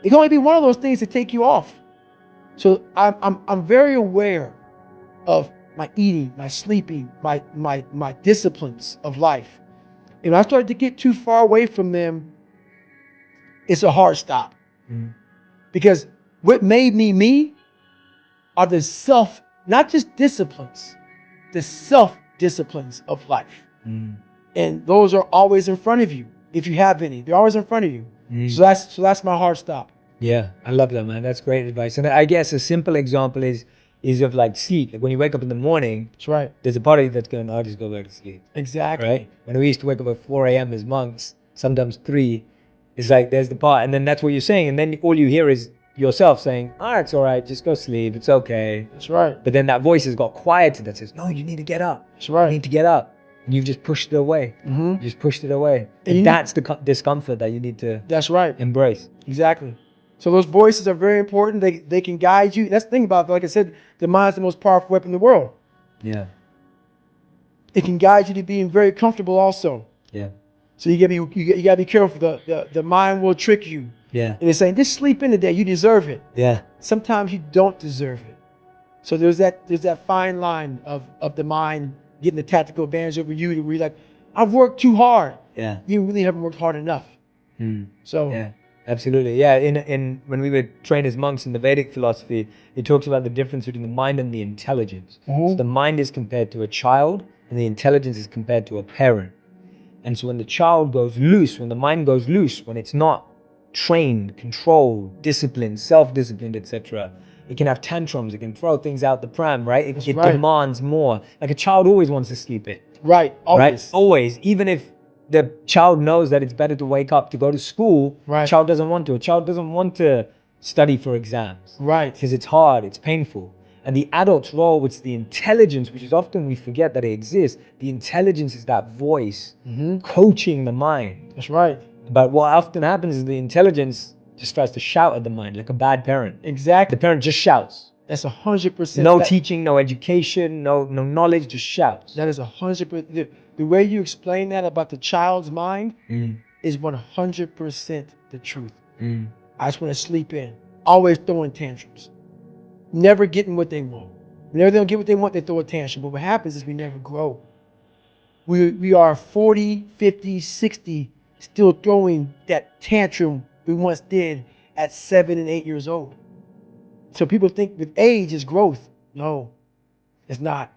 It can only be one of those things to take you off. So I'm very aware of my eating, my sleeping, my disciplines of life. And when I started to get too far away from them, it's a hard stop. Because what made me are the not just disciplines, the self-disciplines of life. And those are always in front of you. If you have any, they're always in front of you. So that's my hard stop. Yeah, I love that, man. That's great advice. And I guess a simple example is of like sleep. Like when you wake up in the morning, That's right. there's a part of you that's going, I'll just go back to sleep. Exactly. Right? When we used to wake up at 4 a.m. as monks, sometimes 3, it's like there's the part, and then that's what you're saying. And then all you hear is yourself saying, it's all right, just go sleep, it's okay. That's right. But then that voice has got quieted that says, no, you need to get up. That's right. You need to get up. And you've just pushed it away. You just pushed it away. And that's the discomfort that you need to That's right. embrace. Exactly. So those voices are very important. They can guide you. That's the thing about it. Like I said, the mind's the most powerful weapon in the world. Yeah. It can guide you to being very comfortable also. Yeah. So you gotta be careful. The mind will trick you. Yeah. And it's saying, just sleep in today. You deserve it. Yeah. Sometimes you don't deserve it. So there's that fine line of the mind getting the tactical advantage over you, where you're like, I've worked too hard. Yeah. You really haven't worked hard enough. So yeah, absolutely. Yeah. In when we were trained as monks in the Vedic philosophy, it talks about the difference between the mind and the intelligence. So the mind is compared to a child, and the intelligence is compared to a parent. And so when the child goes loose, when the mind goes loose, when it's not trained, controlled, disciplined, self-disciplined, etc., it can have tantrums, it can throw things out the pram, right? It right. demands more. Like a child always wants to sleep in. Right. Always. Right? Always. Even if the child knows that it's better to wake up to go to school, right. The child doesn't want to. A child doesn't want to study for exams. Right. Because it's hard, it's painful. And the adult's role, which is the intelligence, which is often we forget that it exists, the intelligence is that voice coaching the mind. That's right. But what often happens is the intelligence just tries to shout at the mind like a bad parent. Exactly. The parent just shouts. That's 100%. No teaching, no education, no knowledge, just shouts. That is 100%. The way you explain that about the child's mind is 100% the truth. I just want to sleep in. Always throwing tantrums. Never getting what they want. Whenever they don't get what they want, they throw a tantrum. But what happens is we never grow. We are 40, 50, 60, still throwing that tantrum we once did at 7 and 8 years old. So people think with age is growth. No, it's not.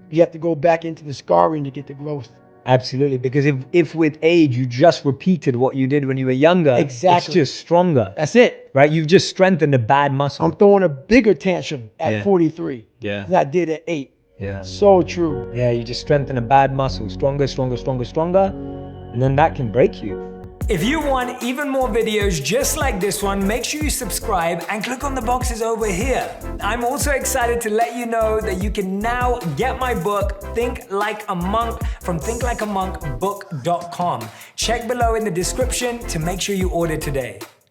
You have to go back into the scarring to get the growth. Absolutely, because if with age you just repeated what you did when you were younger, Exactly. it's just stronger, That's it. right? You've just strengthened a bad muscle. I'm throwing a bigger tantrum at Yeah. 43 Yeah. than I did at 8. Yeah. So true. Yeah, you just strengthen a bad muscle, stronger, and then that can break you. If you want even more videos just like this one, make sure you subscribe and click on the boxes over here. I'm also excited to let you know that you can now get my book, Think Like a Monk, from thinklikeamonkbook.com. Check below in the description to make sure you order today.